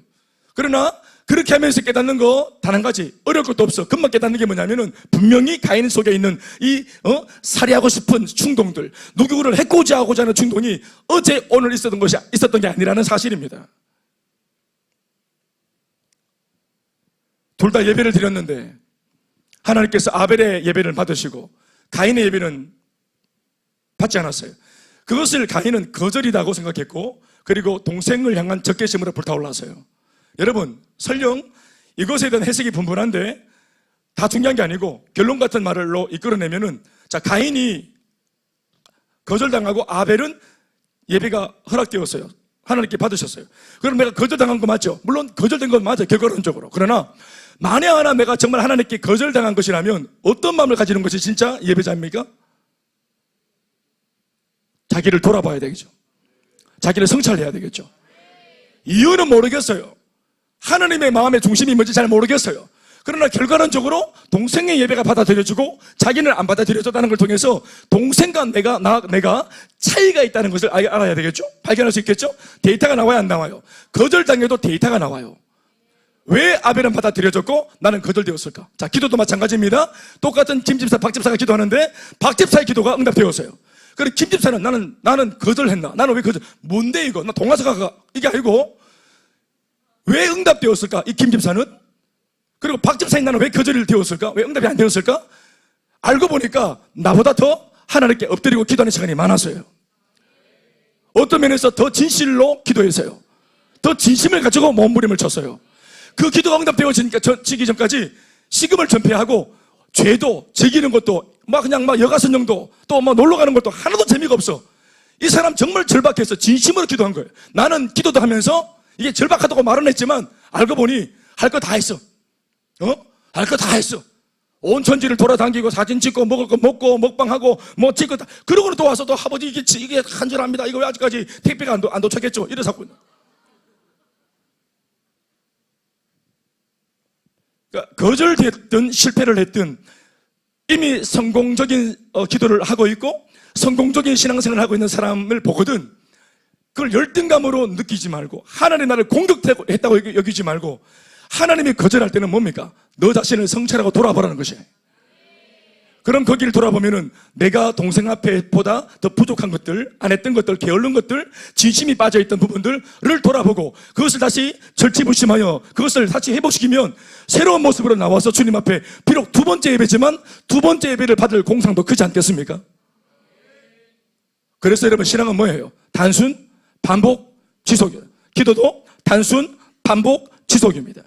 그러나 그렇게 하면서 깨닫는 거 단 한 가지, 어려울 것도 없어. 금방 깨닫는 게 뭐냐면은 분명히 가인 속에 있는 이 살해하고 싶은 충동들, 누구를 해코지 하고자 하는 충동이 어제 오늘 있었던 게 아니라는 사실입니다. 둘 다 예배를 드렸는데 하나님께서 아벨의 예배를 받으시고 가인의 예배는 받지 않았어요. 그것을 가인은 거절이라고 생각했고, 그리고 동생을 향한 적개심으로 불타올랐어요. 여러분, 설령 이것에 대한 해석이 분분한데 다 중요한 게 아니고 결론 같은 말로 이끌어내면은, 자, 가인이 거절당하고 아벨은 예배가 허락되었어요. 하나님께 받으셨어요. 그럼 내가 거절당한 거 맞죠? 물론 거절된 건 맞아요, 결과론적으로. 그러나 만약 하나 내가 정말 하나님께 거절당한 것이라면 어떤 마음을 가지는 것이 진짜 예배자입니까? 자기를 돌아봐야 되겠죠. 자기를 성찰해야 되겠죠. 이유는 모르겠어요. 하나님의 마음의 중심이 뭔지 잘 모르겠어요. 그러나 결과론적으로 동생의 예배가 받아들여지고 자기는 안 받아들여졌다는 걸 통해서 동생과 내가 차이가 있다는 것을 알아야 되겠죠. 발견할 수 있겠죠. 데이터가 나와야 안 나와요? 거절당해도 데이터가 나와요. 왜 아벨은 받아들여졌고 나는 거절되었을까? 자, 기도도 마찬가지입니다. 똑같은 김집사, 박집사가 기도하는데 박집사의 기도가 응답되었어요. 그리고 김집사는 나는 거절했나? 나는 왜 거절? 뭔데 이거? 나 동화사가 이게 아니고 왜 응답되었을까? 이 김집사는? 그리고 박집사인 나는 왜 거절이 되었을까? 왜 응답이 안 되었을까? 알고 보니까 나보다 더 하나님께 엎드리고 기도하는 시간이 많았어요. 어떤 면에서 더 진실로 기도했어요. 더 진심을 가지고 몸부림을 쳤어요. 그 기도가 응답되어지기 전까지 식음을 전폐하고 죄도, 즐기는 것도, 그냥 여가선정도, 또 놀러 가는 것도 하나도 재미가 없어. 이 사람 정말 절박해서 진심으로 기도한 거예요. 나는 기도도 하면서 이게 절박하다고 말은 했지만 알고 보니 할 거 다 했어. 할 거 다 했어. 온 천지를 돌아다니고 사진 찍고 먹을 거 먹고 먹방하고 찍고 다. 그러고는 또 와서 또 아버지 이게 간절합니다. 이거 왜 아직까지 택배가 안 도착했죠? 이래서 하고 있는. 그러니까 거절됐든 실패를 했든 이미 성공적인 기도를 하고 있고 성공적인 신앙생활을 하고 있는 사람을 보거든 그걸 열등감으로 느끼지 말고, 하나님 나를 공격했다고 여기지 말고, 하나님이 거절할 때는 뭡니까? 너 자신을 성찰하고 돌아보라는 것이에요. 그럼 거기를 돌아보면은 내가 동생 앞에 보다 더 부족한 것들, 안 했던 것들, 게을른 것들, 진심이 빠져있던 부분들을 돌아보고 그것을 다시 절치부심하여 그것을 다시 회복시키면 새로운 모습으로 나와서 주님 앞에 비록 두 번째 예배지만 두 번째 예배를 받을 공상도 크지 않겠습니까? 그래서 여러분, 신앙은 뭐예요? 단순 반복 지속이에요. 기도도 단순 반복 지속입니다.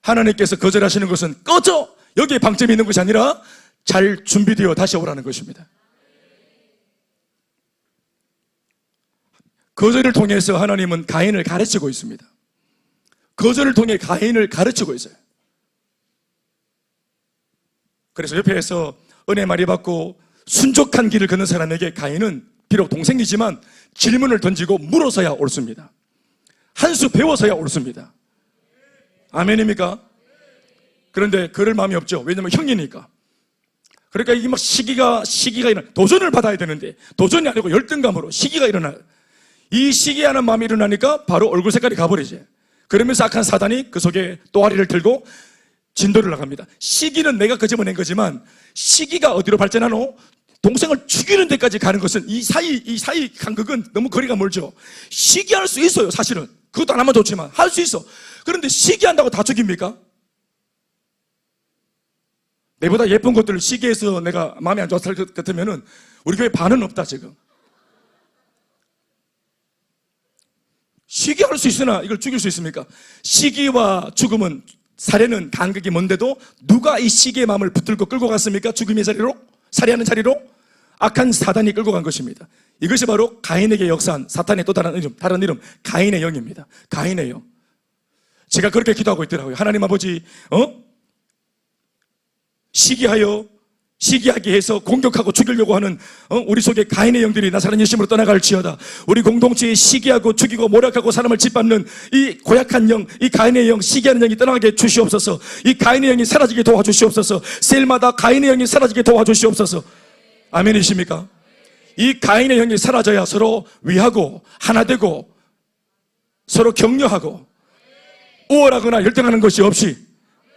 하나님께서 거절하시는 것은 꺼져! 여기에 방점이 있는 것이 아니라 잘 준비되어 다시 오라는 것입니다. 거절을 통해서 하나님은 가인을 가르치고 있습니다. 거절을 통해 가인을 가르치고 있어요. 그래서 옆에서 은혜 많이 받고 순족한 길을 걷는 사람에게 가인은 비록 동생이지만 질문을 던지고 물어서야 옳습니다. 한 수 배워서야 옳습니다. 아멘입니까? 그런데 그럴 마음이 없죠. 왜냐하면 형이니까. 그러니까 이게 시기가 일어나, 도전을 받아야 되는데 도전이 아니고 열등감으로 시기가 일어나요. 이 시기하는 마음이 일어나니까 바로 얼굴 색깔이 가버리지. 그러면서 악한 사단이 그 속에 또아리를 들고 진도를 나갑니다. 시기는 내가 거짓말낸 거지만 시기가 어디로 발전하노? 동생을 죽이는 데까지 가는 것은 이 사이 간극은 너무 거리가 멀죠. 시기할 수 있어요, 사실은. 그것도 안 하면 좋지만 할 수 있어. 그런데 시기한다고 다 죽입니까? 내보다 예쁜 것들을 시기해서 내가 마음에 안 좋았을 것 같으면은 우리 교회 반은 없다, 지금. 시기할 수 있으나 이걸 죽일 수 있습니까? 시기와 죽음은, 살해는 간극이 먼데도 누가 이 시기의 마음을 붙들고 끌고 갔습니까? 죽음의 자리로? 살해하는 자리로? 악한 사단이 끌고 간 것입니다. 이것이 바로 가인에게 역사한 사탄의 또 다른 이름, 가인의 영입니다. 가인의 영. 제가 그렇게 기도하고 있더라고요. 하나님 아버지, 시기하게 해서 공격하고 죽이려고 하는 우리 속에 가인의 영들이 나사렛 예수님으로 떠나갈지어다. 우리 공동체에 시기하고 죽이고 모략하고 사람을 짓밟는 이 고약한 영, 이 가인의 영, 시기하는 영이 떠나게 주시옵소서. 이 가인의 영이 사라지게 도와주시옵소서. 셀마다 가인의 영이 사라지게 도와주시옵소서. 아멘이십니까? 이 가인의 영이 사라져야 서로 위하고 하나 되고 서로 격려하고 우월하거나 열등하는 것이 없이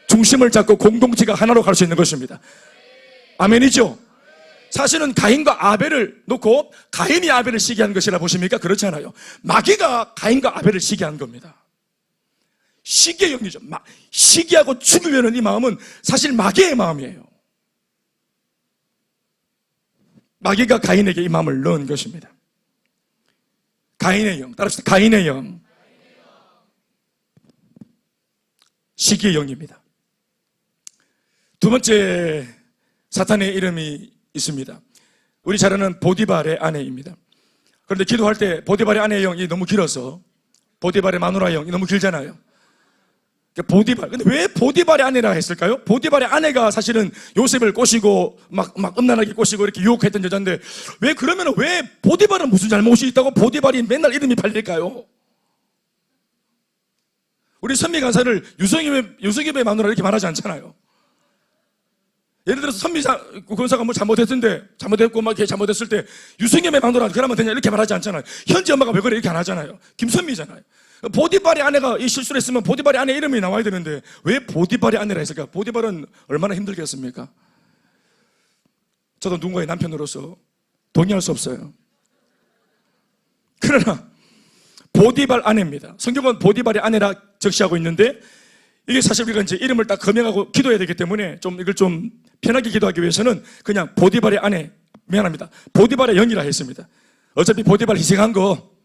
중심을 잡고 공동체가 하나로 갈 수 있는 것입니다. 아멘이죠? 사실은 가인과 아벨을 놓고 가인이 아벨을 시기한 것이라 보십니까? 그렇지 않아요. 마귀가 가인과 아벨을 시기한 겁니다. 시기의 영이죠. 시기하고 죽이려는 이 마음은 사실 마귀의 마음이에요. 마귀가 가인에게 이 마음을 넣은 것입니다. 가인의 영, 따라합시다. 가인의 영. 시기의 영입니다. 두 번째 사탄의 이름이 있습니다. 우리 잘 아는 보디발의 아내입니다. 그런데 기도할 때 보디발의 아내의 영이 너무 길어서 보디발의 마누라의 영이 너무 길잖아요. 보디발. 근데 왜 보디발의 아내라 했을까요? 보디발의 아내가 사실은 요셉을 꼬시고 막 음란하게 꼬시고 이렇게 유혹했던 여자인데 왜 그러면 왜 보디발은 무슨 잘못이 있다고 보디발이 맨날 이름이 팔릴까요? 우리 선미 간사를 유성엽의 마누라 이렇게 말하지 않잖아요. 예를 들어서 선미 권사가 뭐 잘못했고 막 이렇게 잘못했을 때 유성엽의 마누라 그러면 되냐 이렇게 말하지 않잖아요. 현지 엄마가 왜 그래 이렇게 안 하잖아요. 김선미잖아요. 보디발의 아내가 이 실수를 했으면 보디발의 아내 이름이 나와야 되는데 왜 보디발의 아내라 했을까? 보디발은 얼마나 힘들겠습니까? 저도 누군가의 남편으로서 동의할 수 없어요. 그러나 보디발 아내입니다. 성경은 보디발의 아내라 적시하고 있는데 이게 사실 우리가 이제 이름을 딱 검명하고 기도해야 되기 때문에 좀 이걸 좀 편하게 기도하기 위해서는 그냥 보디발의 아내, 미안합니다. 보디발의 영이라 했습니다. 어차피 보디발 희생한 거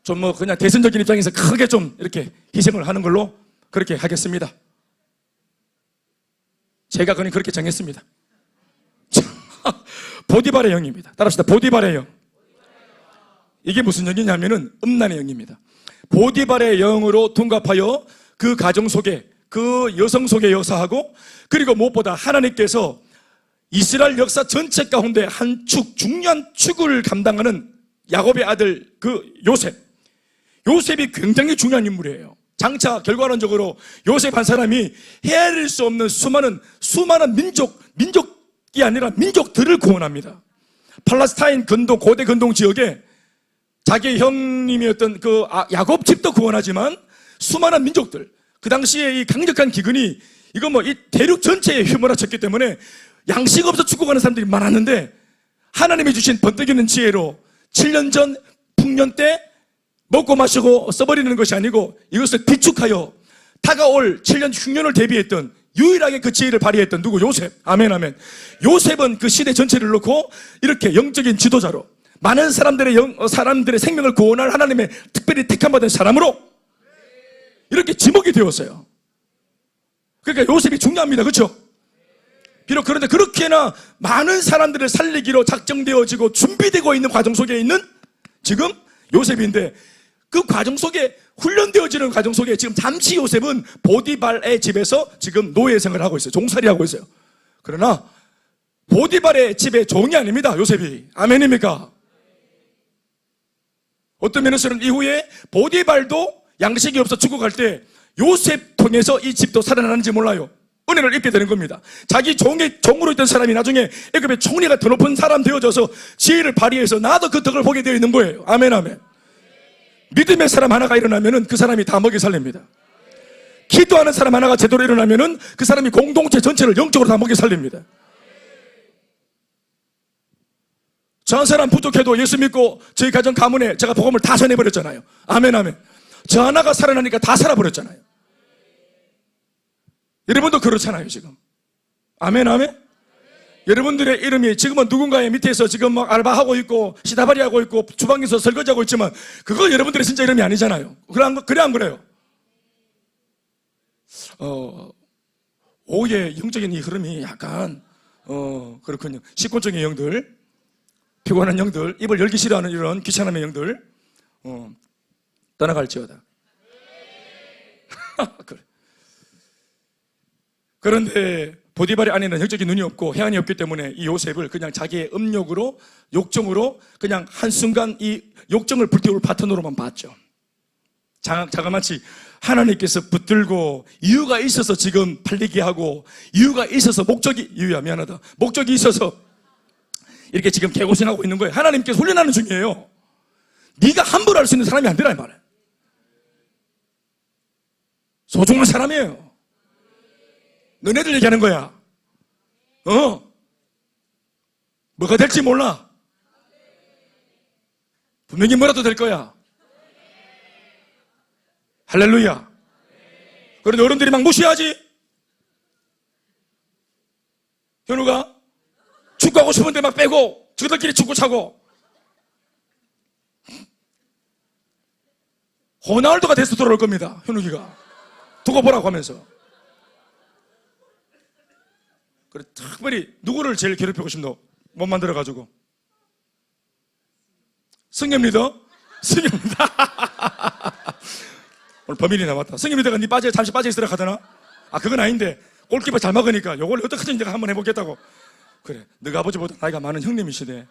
좀 뭐 그냥 대선적인 입장에서 크게 좀 이렇게 희생을 하는 걸로 그렇게 하겠습니다. 제가 그냥 그렇게 정했습니다. 보디발의 영입니다. 따라합시다. 보디발의 영. 이게 무슨 영이냐면은 음란의 영입니다. 보디발의 영으로 둔갑하여 그 가정 속에 그 여성 속에 역사하고 그리고 무엇보다 하나님께서 이스라엘 역사 전체 가운데 한 축, 중요한 축을 감당하는 야곱의 아들 그 요셉이 굉장히 중요한 인물이에요. 장차 결과론적으로 요셉 한 사람이 헤아릴 수 없는 수많은 민족이 아니라 민족들을 구원합니다. 팔레스타인 고대 근동 지역에 자기 형님이었던 그 야곱 집도 구원하지만 수많은 민족들, 그 당시에 이 강력한 기근이 이거 뭐 이 대륙 전체에 휘몰아쳤기 때문에 양식 없어 죽어가는 사람들이 많았는데 하나님이 주신 번뜩이는 지혜로 7년 전 풍년 때 먹고 마시고 써버리는 것이 아니고 이것을 비축하여 다가올 7년 흉년을 대비했던 유일하게 그 지혜를 발휘했던 누구? 요셉. 아멘 아멘. 요셉은 그 시대 전체를 놓고 이렇게 영적인 지도자로 많은 사람들의 생명을 구원할 하나님의 특별히 택함받은 사람으로 이렇게 지목이 되었어요. 그러니까 요셉이 중요합니다. 그렇죠? 비록 그런데 그렇게나 많은 사람들을 살리기로 작정되어지고 준비되고 있는 과정 속에 있는 지금 요셉인데 그 과정 속에 훈련되어지는 과정 속에 지금 잠시 요셉은 보디발의 집에서 지금 노예 생활을 하고 있어요. 종살이 하고 있어요. 그러나 보디발의 집의 종이 아닙니다. 요셉이. 아멘입니까? 어떤 면에서는 이후에 보디발도 양식이 없어 죽어갈 때 요셉 통해서 이 집도 살아나는지 몰라요. 은혜를 입게 되는 겁니다. 자기 종으로 있던 사람이 나중에 애굽의 총리가 더 높은 사람 되어져서 지혜를 발휘해서 나도 그 덕을 보게 되어 있는 거예요. 아멘 아멘. 믿음의 사람 하나가 일어나면은 그 사람이 다 먹여 살립니다. 기도하는 사람 하나가 제대로 일어나면은 그 사람이 공동체 전체를 영적으로 다 먹여 살립니다. 저 한 사람 부족해도 예수 믿고 저희 가정 가문에 제가 복음을 다 전해버렸잖아요. 아멘 아멘. 저 하나가 살아나니까 다 살아버렸잖아요. 여러분도 그렇잖아요 지금. 아멘 아멘. 여러분들의 이름이 지금은 누군가의 밑에서 지금 막 알바하고 있고 시다바리 하고 있고 주방에서 설거지하고 있지만 그거 여러분들의 진짜 이름이 아니잖아요. 그래 안 그래요? 오후의 영적인 이 흐름이 약간 그렇군요. 식곤증의 영들, 피곤한 영들, 입을 열기 싫어하는 이런 귀찮음의 영들 떠나갈지어다. 그래. 그런데 보디발의 안에는 영적인 눈이 없고 해안이 없기 때문에 이 요셉을 그냥 자기의 음욕으로, 욕정으로 그냥 한순간 이 욕정을 불태울 파트너로만 봤죠. 자그마치 하나님께서 붙들고 이유가 있어서 지금 팔리게 하고 이유가 있어서 목적이 있어서 이렇게 지금 개고생하고 있는 거예요. 하나님께서 훈련하는 중이에요. 네가 함부로 할 수 있는 사람이 안 되라 이 말이에요. 소중한 사람이에요. 너네들 얘기하는 거야. 뭐가 될지 몰라. 분명히 뭐라도 될 거야. 할렐루야. 그런데 어른들이 막 무시하지. 현우가 축구하고 싶은데 막 빼고 저들끼리 축구 차고 호날두가 돼서 돌아올 겁니다. 현욱이가 두고 보라고 하면서. 그래, 특별히 누구를 제일 괴롭히고 싶노? 못 만들어가지고. 승엽리더? 승엽리더. 오늘 범인이 나왔다. 승엽리더가 니 잠시 빠져있으라 하더나? 아, 그건 아닌데 골키퍼 잘 막으니까 요걸 어떻게든 내가 한번 해보겠다고. 그래, 너가 아버지보다 나이가 많은 형님이시대.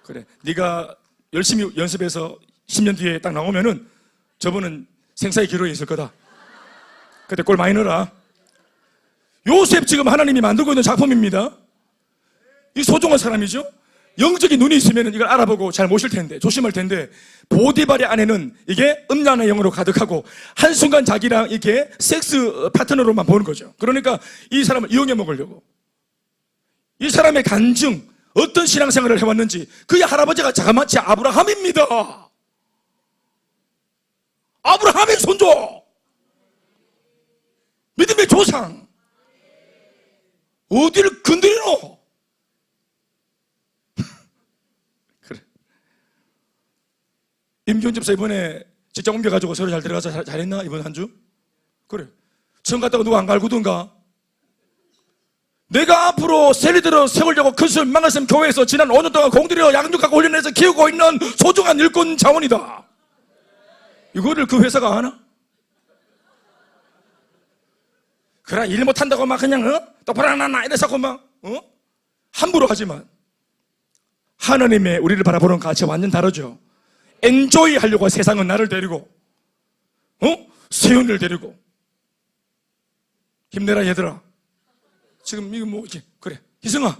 그래, 네가 열심히 연습해서 10년 뒤에 딱 나오면은 저분은 생사의 기로에 있을 거다. 그때 골 많이 넣어라. 요셉 지금 하나님이 만들고 있는 작품입니다. 이 소중한 사람이죠. 영적인 눈이 있으면 이걸 알아보고 잘 모실 텐데, 조심할 텐데, 보디발의 안에는 이게 음란의 영으로 가득하고 한순간 자기랑 이렇게 섹스 파트너로만 보는 거죠. 그러니까 이 사람을 이용해 먹으려고. 이 사람의 간증, 어떤 신앙생활을 해왔는지, 그의 할아버지가 자그마치 아브라함입니다. 아브라함의 손조, 믿음의 조상. 어디를 건드리노? 그래. 임기훈 집사 이번에 직장 옮겨가지고 서로 잘 들어가서 잘했나? 이번 한 주? 그래. 처음 갔다가 누가 안 갈구던가? 내가 앞으로 셀리들을 세우려고 큰술 망했으면 교회에서 지난 5년 동안 공들여 양육하고 훈련해서 키우고 있는 소중한 일꾼 자원이다. 이거를 그 회사가 아나? 그래, 일 못한다고 막 그냥 똑바로 안 하나 이래서 막 함부로 하지만 하나님의 우리를 바라보는 가치가 완전 다르죠. 엔조이 하려고 세상은 나를 데리고 세윤을 데리고 힘내라 얘들아. 지금 이거 뭐지? 그래, 희승아,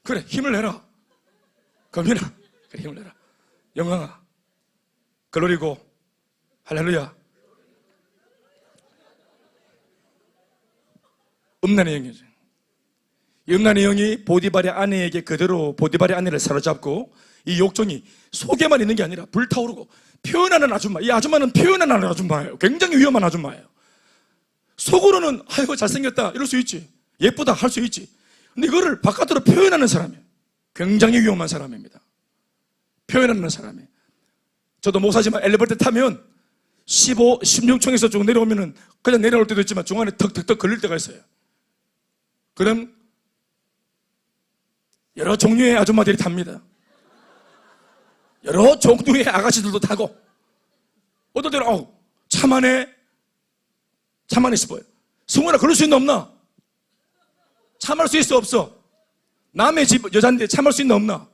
그래, 힘을 내라. 금민아, 그래, 힘을 내라. 영광아, 글로리고, 할렐루야. 음란의 영이죠. 이 음란의 영이 보디발의 아내에게 그대로 보디발의 아내를 사로잡고 이 욕정이 속에만 있는 게 아니라 불타오르고 표현하는 아줌마. 이 아줌마는 표현하는 아줌마예요. 굉장히 위험한 아줌마예요. 속으로는 아이고 잘생겼다 이럴 수 있지, 예쁘다 할 수 있지. 근데 이거를 바깥으로 표현하는 사람이에요. 굉장히 위험한 사람입니다. 표현하는 사람이에요. 저도 목사지만 엘리베이터 타면 16층에서 쭉 내려오면은 그냥 내려올 때도 있지만 중간에 턱턱턱 걸릴 때가 있어요. 그럼 여러 종류의 아줌마들이 탑니다. 여러 종류의 아가씨들도 타고 어떨 때는 참하네 싶어요. 승훈아, 그럴 수 있나 없나? 참을 수 있어 없어? 남의 집 여잔데 참을 수 있나 없나?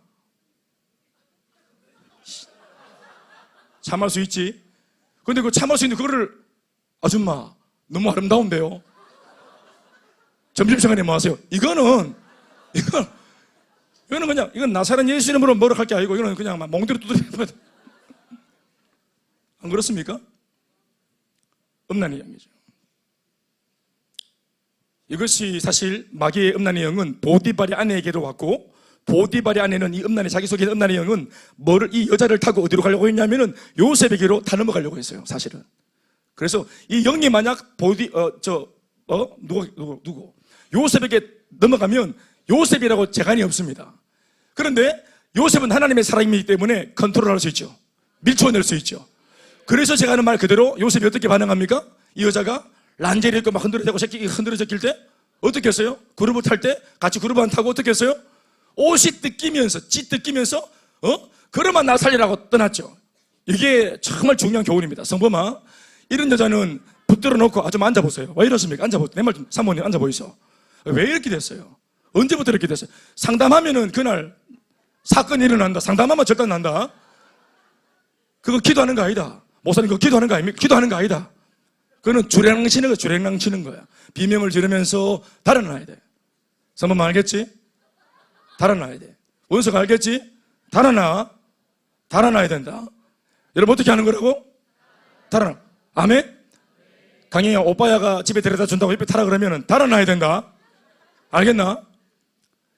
참을 수 있지. 근데 그 참을 수 있는 그거를 아줌마 너무 아름다운데요. 점심시간에 뭐 하세요? 이거는 그냥 이건 나사렛 예수 이름으로 뭐라 할 게 아니고 이거는 그냥 막 몽대로 두드리면 안 그렇습니까? 음란의 영이죠. 이것이 사실 마귀의 음란의 영은 보디발의 아내에게로 왔고, 보디발의 아내는 이 음란의, 자기 속에 있는 음란의 영은 이 여자를 타고 어디로 가려고 했냐면은 요셉에게로 다 넘어가려고 했어요, 사실은. 그래서 이 영이 만약 누구 요셉에게 넘어가면 요셉이라고 재간이 없습니다. 그런데 요셉은 하나님의 사람이기 때문에 컨트롤할 수 있죠. 밀쳐낼 수 있죠. 그래서 제가 하는 말 그대로 요셉이 어떻게 반응합니까? 이 여자가 란제리 입고 막 흔들어대고 새끼 흔들어졌길 때 어떻게 했어요? 그룹을 탈 때 같이 그룹 안 타고 어떻게 했어요? 옷이 뜯기면서 그러면 나 살리라고 떠났죠. 이게 정말 중요한 교훈입니다. 성범아, 이런 여자는 붙들어 놓고 좀 앉아보세요. 왜 이러십니까? 앉아보세요. 내 말 좀, 사모님 앉아보이소. 왜 이렇게 됐어요? 언제부터 이렇게 됐어요? 상담하면은 그날 사건이 일어난다. 상담하면 절단 난다. 그거 기도하는 거 아니다. 목사님 그거 기도하는 거 아닙니까? 기도하는 거 아니다. 그거는 주랭랑 치는 거야. 비명을 지르면서 달아나야 돼. 성범아 알겠지? 달아나야 돼. 원수가 알겠지? 달아나야 된다. 여러분 어떻게 하는 거라고? 달아나. 아멘? 강혜영 오빠야가 집에 데려다 준다고 옆에 타라 그러면은 달아나야 된다. 알겠나?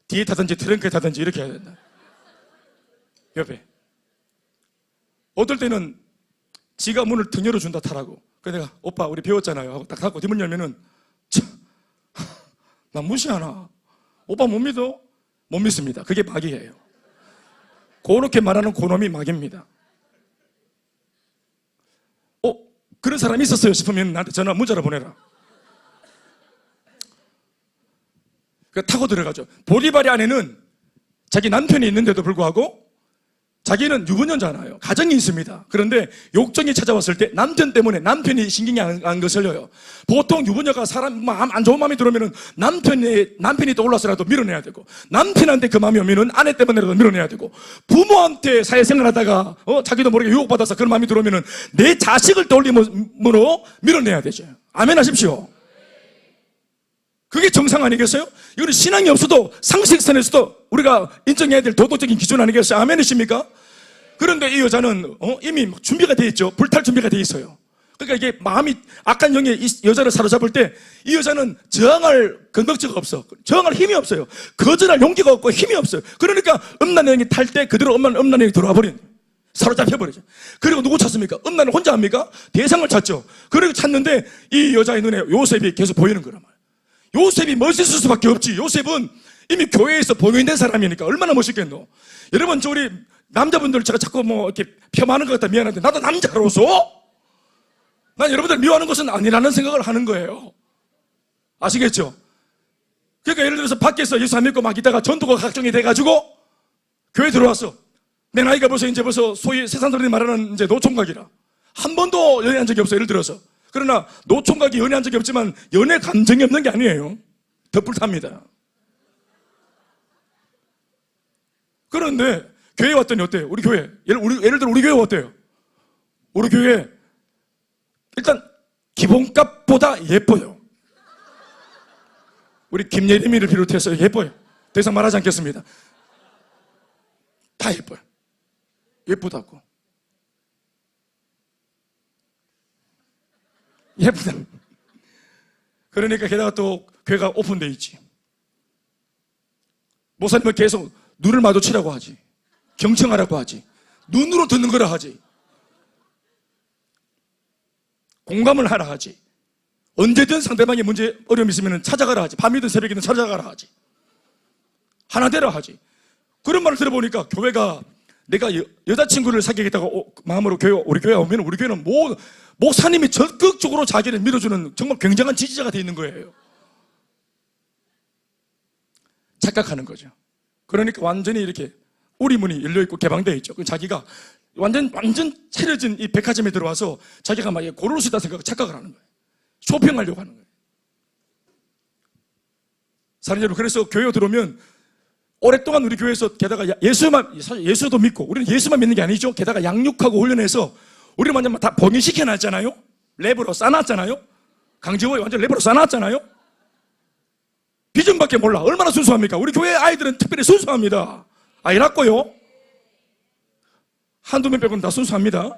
뒤에 타든지 트렁크에 타든지 이렇게 해야 된다. 옆에. 어떨 때는 지가 문을 등 열어준다 타라고. 그래서 내가 오빠 우리 배웠잖아요 하고 딱 닫고 뒷문 열면은 나 무시하나? 오빠 못 믿어? 못 믿습니다. 그게 마귀예요. 그렇게 말하는 그놈이 마귀입니다. 그런 사람이 있었어요 싶으면 나한테 전화 문자로 보내라. 타고 들어가죠. 보디발의 아내는 자기 남편이 있는데도 불구하고 자기는 유부녀잖아요. 가정이 있습니다. 그런데 욕정이 찾아왔을 때 남편 때문에 남편이 신경이 안 거슬려요. 보통 유부녀가 사람 마음 안 좋은 마음이 들어오면은 남편이 떠올라서라도 밀어내야 되고, 남편한테 그 마음이 오면은 아내 때문에라도 밀어내야 되고, 부모한테 사회생활 하다가 자기도 모르게 유혹받아서 그런 마음이 들어오면은 내 자식을 떠올림으로 밀어내야 되죠. 아멘 하십시오. 그게 정상 아니겠어요? 이거는 신앙이 없어도 상식선에서도 우리가 인정해야 될 도덕적인 기준 아니겠어요? 아멘이십니까? 그런데 이 여자는 이미 준비가 돼 있죠. 불탈 준비가 돼 있어요. 그러니까 이게 마음이 악한 영이 이 여자를 사로잡을 때 이 여자는 저항할 근거지가 없어. 저항할 힘이 없어요. 거절할 용기가 없고 힘이 없어요. 그러니까 음란의 영이 탈 때 그대로 음란의 영이 들어와 버린, 사로잡혀버리죠. 그리고 누구 찾습니까? 음란을 혼자 합니까? 대상을 찾죠. 그리고 찾는데 이 여자의 눈에 요셉이 계속 보이는 거란 말이에요. 요셉이 멋있을 수밖에 없지. 요셉은 이미 교회에서 봉인된 사람이니까 얼마나 멋있겠노. 여러분 우리 남자분들 제가 자꾸 이렇게 폄하하는 것 같다 미안한데, 나도 남자로서 난 여러분들 미워하는 것은 아니라는 생각을 하는 거예요. 아시겠죠? 그러니까 예를 들어서 밖에서 예수 안 믿고 막 있다가 전도가 각종이 돼가지고 교회 들어왔어. 내 나이가 벌써 소위 세상 사람들이 말하는 이제 노총각이라. 한 번도 연애한 적이 없어. 예를 들어서. 그러나 노총각이 연애한 적이 없지만 연애 감정이 없는 게 아니에요. 덧불탑니다. 그런데 교회 왔더니 어때요? 우리 교회 예를 들어 우리 교회 어때요? 우리 교회 일단 기본값보다 예뻐요. 우리 김예림이를 비롯해서 예뻐요. 더 이상 말하지 않겠습니다. 다 예뻐요. 예쁘다고. 예쁘다. 그러니까 게다가 또 교회가 오픈되어 있지. 목사님은 계속 눈을 마주치라고 하지. 경청하라고 하지. 눈으로 듣는 거라 하지. 공감을 하라 하지. 언제든 상대방의 문제, 어려움이 있으면 찾아가라 하지. 밤이든 새벽이든 찾아가라 하지. 하나 되라 하지. 그런 말을 들어보니까 교회가 내가 여자친구를 사귀겠다고 마음으로 우리 교회 오면 우리 교회는 목사님이 적극적으로 자기를 밀어주는 정말 굉장한 지지자가 되어 있는 거예요. 착각하는 거죠. 그러니까 완전히 이렇게 우리문이 열려있고 개방되어 있죠. 자기가 완전 차려진 이 백화점에 들어와서 자기가 막 고를 수 있다 생각하고 착각을 하는 거예요. 쇼핑하려고 하는 거예요. 사랑하는 여러분, 그래서 교회에 들어오면 오랫동안 우리 교회에서 게다가 예수도 믿고, 우리는 예수만 믿는 게 아니죠. 게다가 양육하고 훈련해서 우리는 완전 다 봉인시켜 놨잖아요. 랩으로 싸놨잖아요. 강제호에 완전 랩으로 싸놨잖아요. 비전밖에 몰라. 얼마나 순수합니까? 우리 교회 아이들은 특별히 순수합니다. 아이 낳고요. 한두 명 빼고는 다 순수합니다.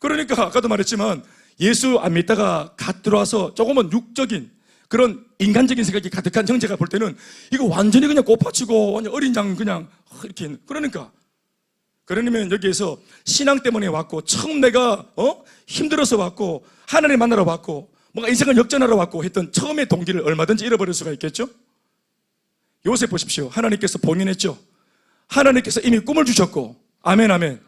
그러니까 아까도 말했지만 예수 안 믿다가 갓 들어와서 조금은 육적인 그런 인간적인 생각이 가득한 형제가 볼 때는 이거 완전히 그냥 꽃파치고 완전 어린 양 그냥 이렇게. 그러면 여기에서 신앙 때문에 왔고, 처음 내가 힘들어서 왔고, 하나님 만나러 왔고, 뭔가 인생을 역전하러 왔고 했던 처음의 동기를 얼마든지 잃어버릴 수가 있겠죠. 요셉 보십시오. 하나님께서 봉인했죠. 하나님께서 이미 꿈을 주셨고, 아멘 아멘.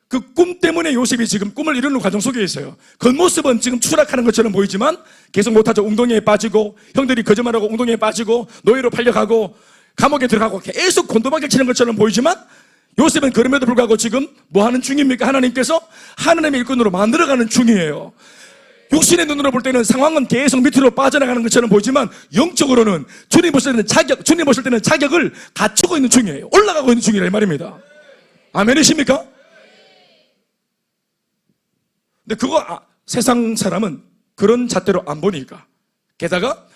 그 꿈 때문에 요셉이 지금 꿈을 이루는 과정 속에 있어요. 겉모습은 지금 추락하는 것처럼 보이지만 계속 못하죠. 웅덩이에 빠지고, 형들이 거짓말하고 웅덩이에 빠지고, 노예로 팔려가고, 감옥에 들어가고, 계속 곤도박질 치는 것처럼 보이지만 요셉은 그럼에도 불구하고 지금 뭐 하는 중입니까? 하나님께서 하나님의 일꾼으로 만들어가는 중이에요. 육신의 눈으로 볼 때는 상황은 계속 밑으로 빠져나가는 것처럼 보이지만 영적으로는 주님 보실 때는 자격을 갖추고 있는 중이에요. 올라가고 있는 중이라 이 말입니다. 아멘이십니까? 근데 그거 세상 사람은 그런 잣대로 안 보니까, 게다가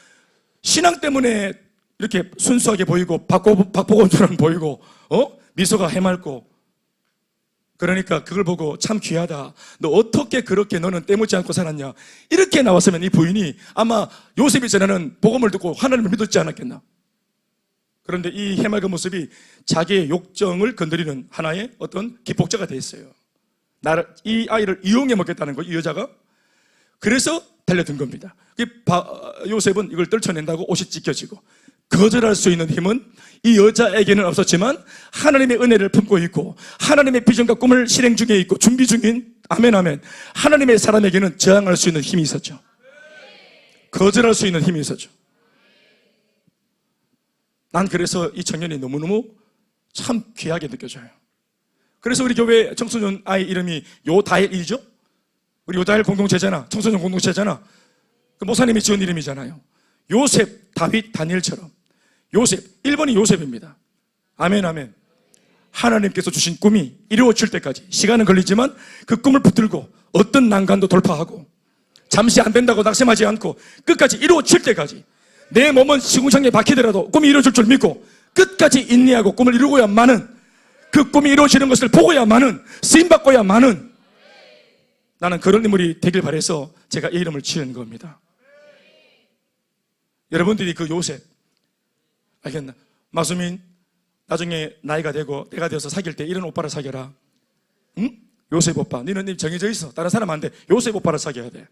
신앙 때문에 이렇게 순수하게 보이고 박보검처럼 보이고 미소가 해맑고, 그러니까 그걸 보고 참 귀하다, 너 어떻게 그렇게 너는 때묻지 않고 살았냐, 이렇게 나왔으면 이 부인이 아마 요셉이 전에는 복음을 듣고 하나님을 믿었지 않았겠나. 그런데 이 해맑은 모습이 자기의 욕정을 건드리는 하나의 어떤 기폭제가 돼 있어요. 이 아이를 이용해 먹겠다는 거예요, 이 여자가. 그래서 달려든 겁니다. 요셉은 이걸 떨쳐낸다고 옷이 찢겨지고, 거절할 수 있는 힘은 이 여자에게는 없었지만 하나님의 은혜를 품고 있고 하나님의 비전과 꿈을 실행 중에 있고 준비 중인, 아멘 아멘, 하나님의 사람에게는 저항할 수 있는 힘이 있었죠. 거절할 수 있는 힘이 있었죠. 난 그래서 이 청년이 너무너무 참 귀하게 느껴져요. 그래서 우리 교회 청소년 아이 이름이 요다헬이죠. 우리 요다헬 공동체잖아. 청소년 공동체잖아. 그 목사님이 지은 이름이잖아요. 요셉, 다윗, 다니엘처럼 요셉, 1번이 요셉입니다. 아멘 아멘. 하나님께서 주신 꿈이 이루어질 때까지 시간은 걸리지만 그 꿈을 붙들고 어떤 난관도 돌파하고 잠시 안 된다고 낙심하지 않고 끝까지 이루어질 때까지, 내 몸은 시궁창에 박히더라도 꿈이 이루어질 줄 믿고 끝까지 인내하고 꿈을 이루고야만은, 그 꿈이 이루어지는 것을 보고야만은, 쓰임받고야만은, 나는 그런 인물이 되길 바라서 제가 이 이름을 지은 겁니다. 여러분들이 그 요셉 알겠나? 마수민, 나중에 나이가 되고 때가 되어서 사귈 때 이런 오빠를 사귀어라. 응? 요셉 오빠. 너는 정해져 있어. 다른 사람 안 돼. 요셉 오빠를 사귀어야 돼.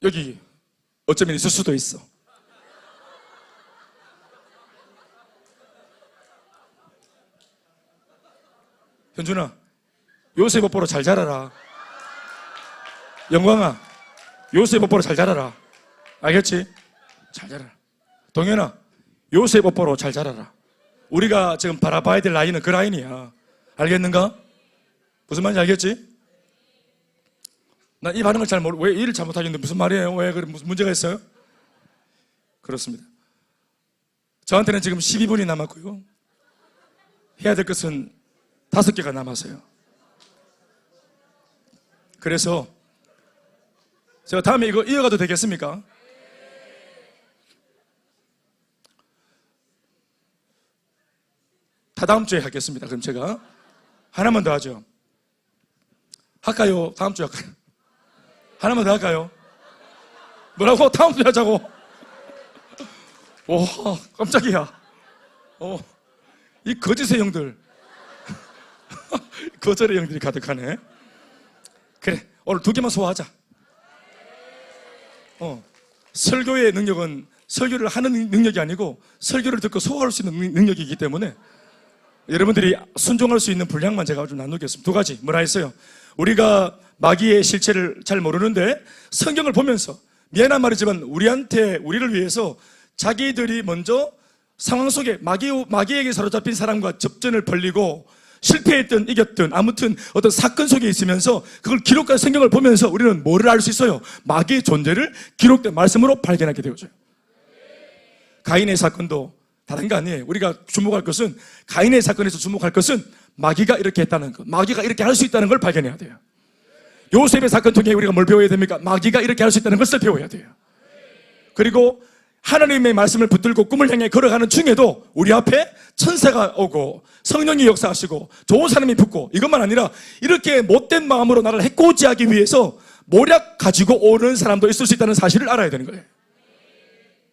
여기 어쩌면 있을 수도 있어. 현준아, 요셉 오빠로 잘 자라라. 영광아, 요셉 오빠로 잘 자라라. 알겠지? 잘 자라라. 동현아, 요셉 오빠로 잘 자라라. 우리가 지금 바라봐야 될 라인은 그 라인이야. 알겠는가? 무슨 말인지 알겠지? 난 이 반응을 잘 모르고, 왜 일을 잘못하겠는데 무슨 말이에요? 왜 그래? 무슨 문제가 있어요? 그렇습니다. 저한테는 지금 12분이 남았고요. 해야 될 것은 5개가 남았어요. 그래서 제가 다음에 이거 이어가도 되겠습니까? 다다음 주에 하겠습니다. 그럼 제가 하나만 더 하죠. 할까요? 다음 주에 할까요? 하나만 더 할까요? 뭐라고? 다음 주에 하자고. 오, 깜짝이야. 이 거짓의 형들. 거절의 형들이 가득하네. 그래, 오늘 2개만 소화하자. 설교의 능력은 설교를 하는 능력이 아니고 설교를 듣고 소화할 수 있는 능력이기 때문에 여러분들이 순종할 수 있는 분량만 제가 좀 나누겠습니다. 2가지. 뭐라 했어요? 우리가 마귀의 실체를 잘 모르는데 성경을 보면서, 미안한 말이지만 우리를 위해서 자기들이 먼저 상황 속에 마귀에게 사로잡힌 사람과 접전을 벌리고 실패했든 이겼든 아무튼 어떤 사건 속에 있으면서 그걸 기록한 성경을 보면서 우리는 뭐를 알 수 있어요? 마귀의 존재를 기록된 말씀으로 발견하게 되어져요. 가인의 사건도 다른 거 아니에요. 우리가 주목할 것은, 가인의 사건에서 주목할 것은 마귀가 이렇게 했다는 것, 마귀가 이렇게 할 수 있다는 걸 발견해야 돼요. 요셉의 사건 통해 우리가 뭘 배워야 됩니까? 마귀가 이렇게 할 수 있다는 것을 배워야 돼요. 그리고 하나님의 말씀을 붙들고 꿈을 향해 걸어가는 중에도 우리 앞에 천사가 오고 성령이 역사하시고 좋은 사람이 붙고, 이것만 아니라 이렇게 못된 마음으로 나를 해코지하기 위해서 모략 가지고 오는 사람도 있을 수 있다는 사실을 알아야 되는 거예요.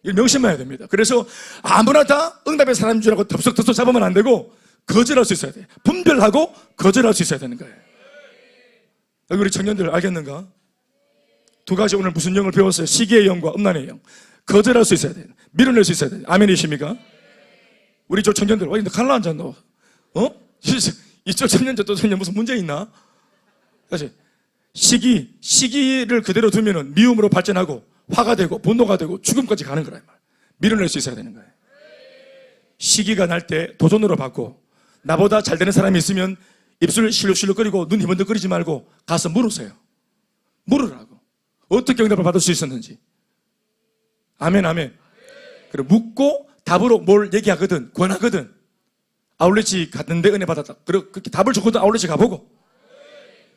이걸 명심해야 됩니다. 그래서 아무나 다 응답의 사람인 줄 알고 덥석덥석 잡으면 안 되고 거절할 수 있어야 돼요. 분별하고 거절할 수 있어야 되는 거예요. 여기 우리 청년들 알겠는가? 두 가지 오늘 무슨 영을 배웠어요? 시기의 영과 음란의 영. 거절할 수 있어야 돼요. 밀어낼 수 있어야 돼요. 아멘이십니까? 우리 저 청년들, 너 갈라 앉아, 너. 이쪽 청년, 저쪽 청년 무슨 문제 있나? 그렇지? 시기를 그대로 두면은 미움으로 발전하고 화가 되고 분노가 되고 죽음까지 가는 거라. 밀어낼 수 있어야 되는 거예요. 시기가 날 때 도전으로 받고, 나보다 잘 되는 사람이 있으면 입술 실룩실룩거리고 눈 희번덕거리지 말고 가서 물으세요. 물으라고. 어떻게 응답을 받을 수 있었는지. 아멘, 아멘. 그리고 묻고 답으로 뭘 얘기하거든, 권하거든. 아울렛이 갔는데 은혜 받았다. 그리고 그렇게 답을 주거든 아울렛이 가보고.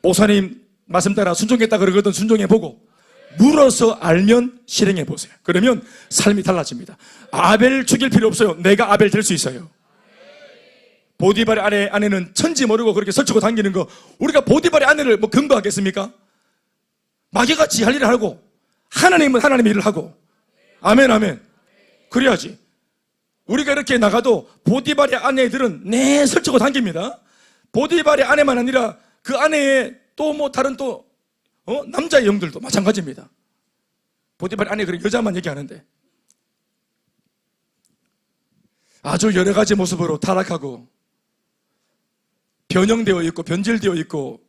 목사님 말씀 따라 순종했다 그러거든 순종해보고. 물어서 알면 실행해보세요. 그러면 삶이 달라집니다. 아벨 죽일 필요 없어요. 내가 아벨 될 수 있어요. 보디발의 아내는 천지 모르고 그렇게 설치고 당기는 거, 우리가 보디발의 아내를 뭐 근거하겠습니까? 마귀같이 할 일을 하고 하나님은 하나님의 일을 하고. 아멘, 아멘. 그래야지. 우리가 이렇게 나가도 보디발의 아내들은 내 설치고 당깁니다. 보디발의 아내만 아니라 그 아내의 또 뭐 다른 또 남자의 영들도 마찬가지입니다. 보디발의 아내, 그런 여자만 얘기하는데 아주 여러 가지 모습으로 타락하고 변형되어 있고 변질되어 있고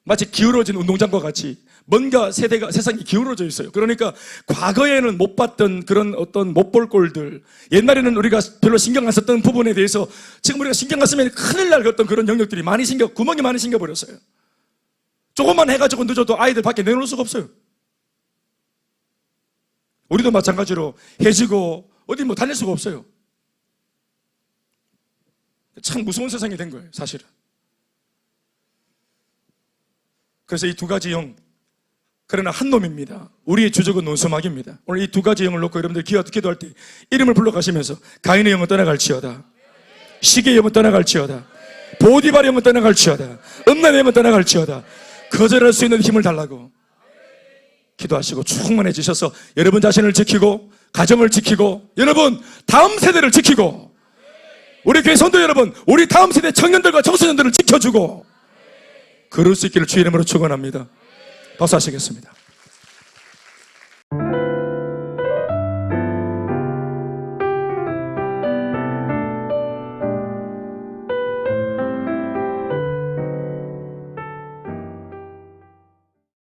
마치 기울어진 운동장과 같이 뭔가 세상이 기울어져 있어요. 그러니까 과거에는 못 봤던 그런 어떤 못 볼 꼴들, 옛날에는 우리가 별로 신경 안 썼던 부분에 대해서 지금 우리가 신경 안 쓰면 큰일 날 어떤 그런 영역들이 많이 구멍이 많이 생겨버렸어요. 조금만 해가지고 늦어도 아이들 밖에 내놓을 수가 없어요. 우리도 마찬가지로 해지고 어디 뭐 다닐 수가 없어요. 참 무서운 세상이 된 거예요, 사실은. 그래서 이 두 가지 영, 그러나 한 놈입니다. 우리의 주적은 논수막입니다. 오늘 이 두 가지 영을 놓고 여러분들 기도할 때 이름을 불러가시면서 가인의 영은 떠나갈지어다, 시기의 영은 떠나갈지어다, 보디발의 영은 떠나갈지어다, 음란의 영은 떠나갈지어다, 거절할 수 있는 힘을 달라고 기도하시고 충만해지셔서 여러분 자신을 지키고 가정을 지키고 여러분 다음 세대를 지키고 우리 교회 성도 여러분, 우리 다음 세대 청년들과 청소년들을 지켜주고 그럴 수 있기를 주의 이름으로 축원합니다. 박수 하시겠습니다.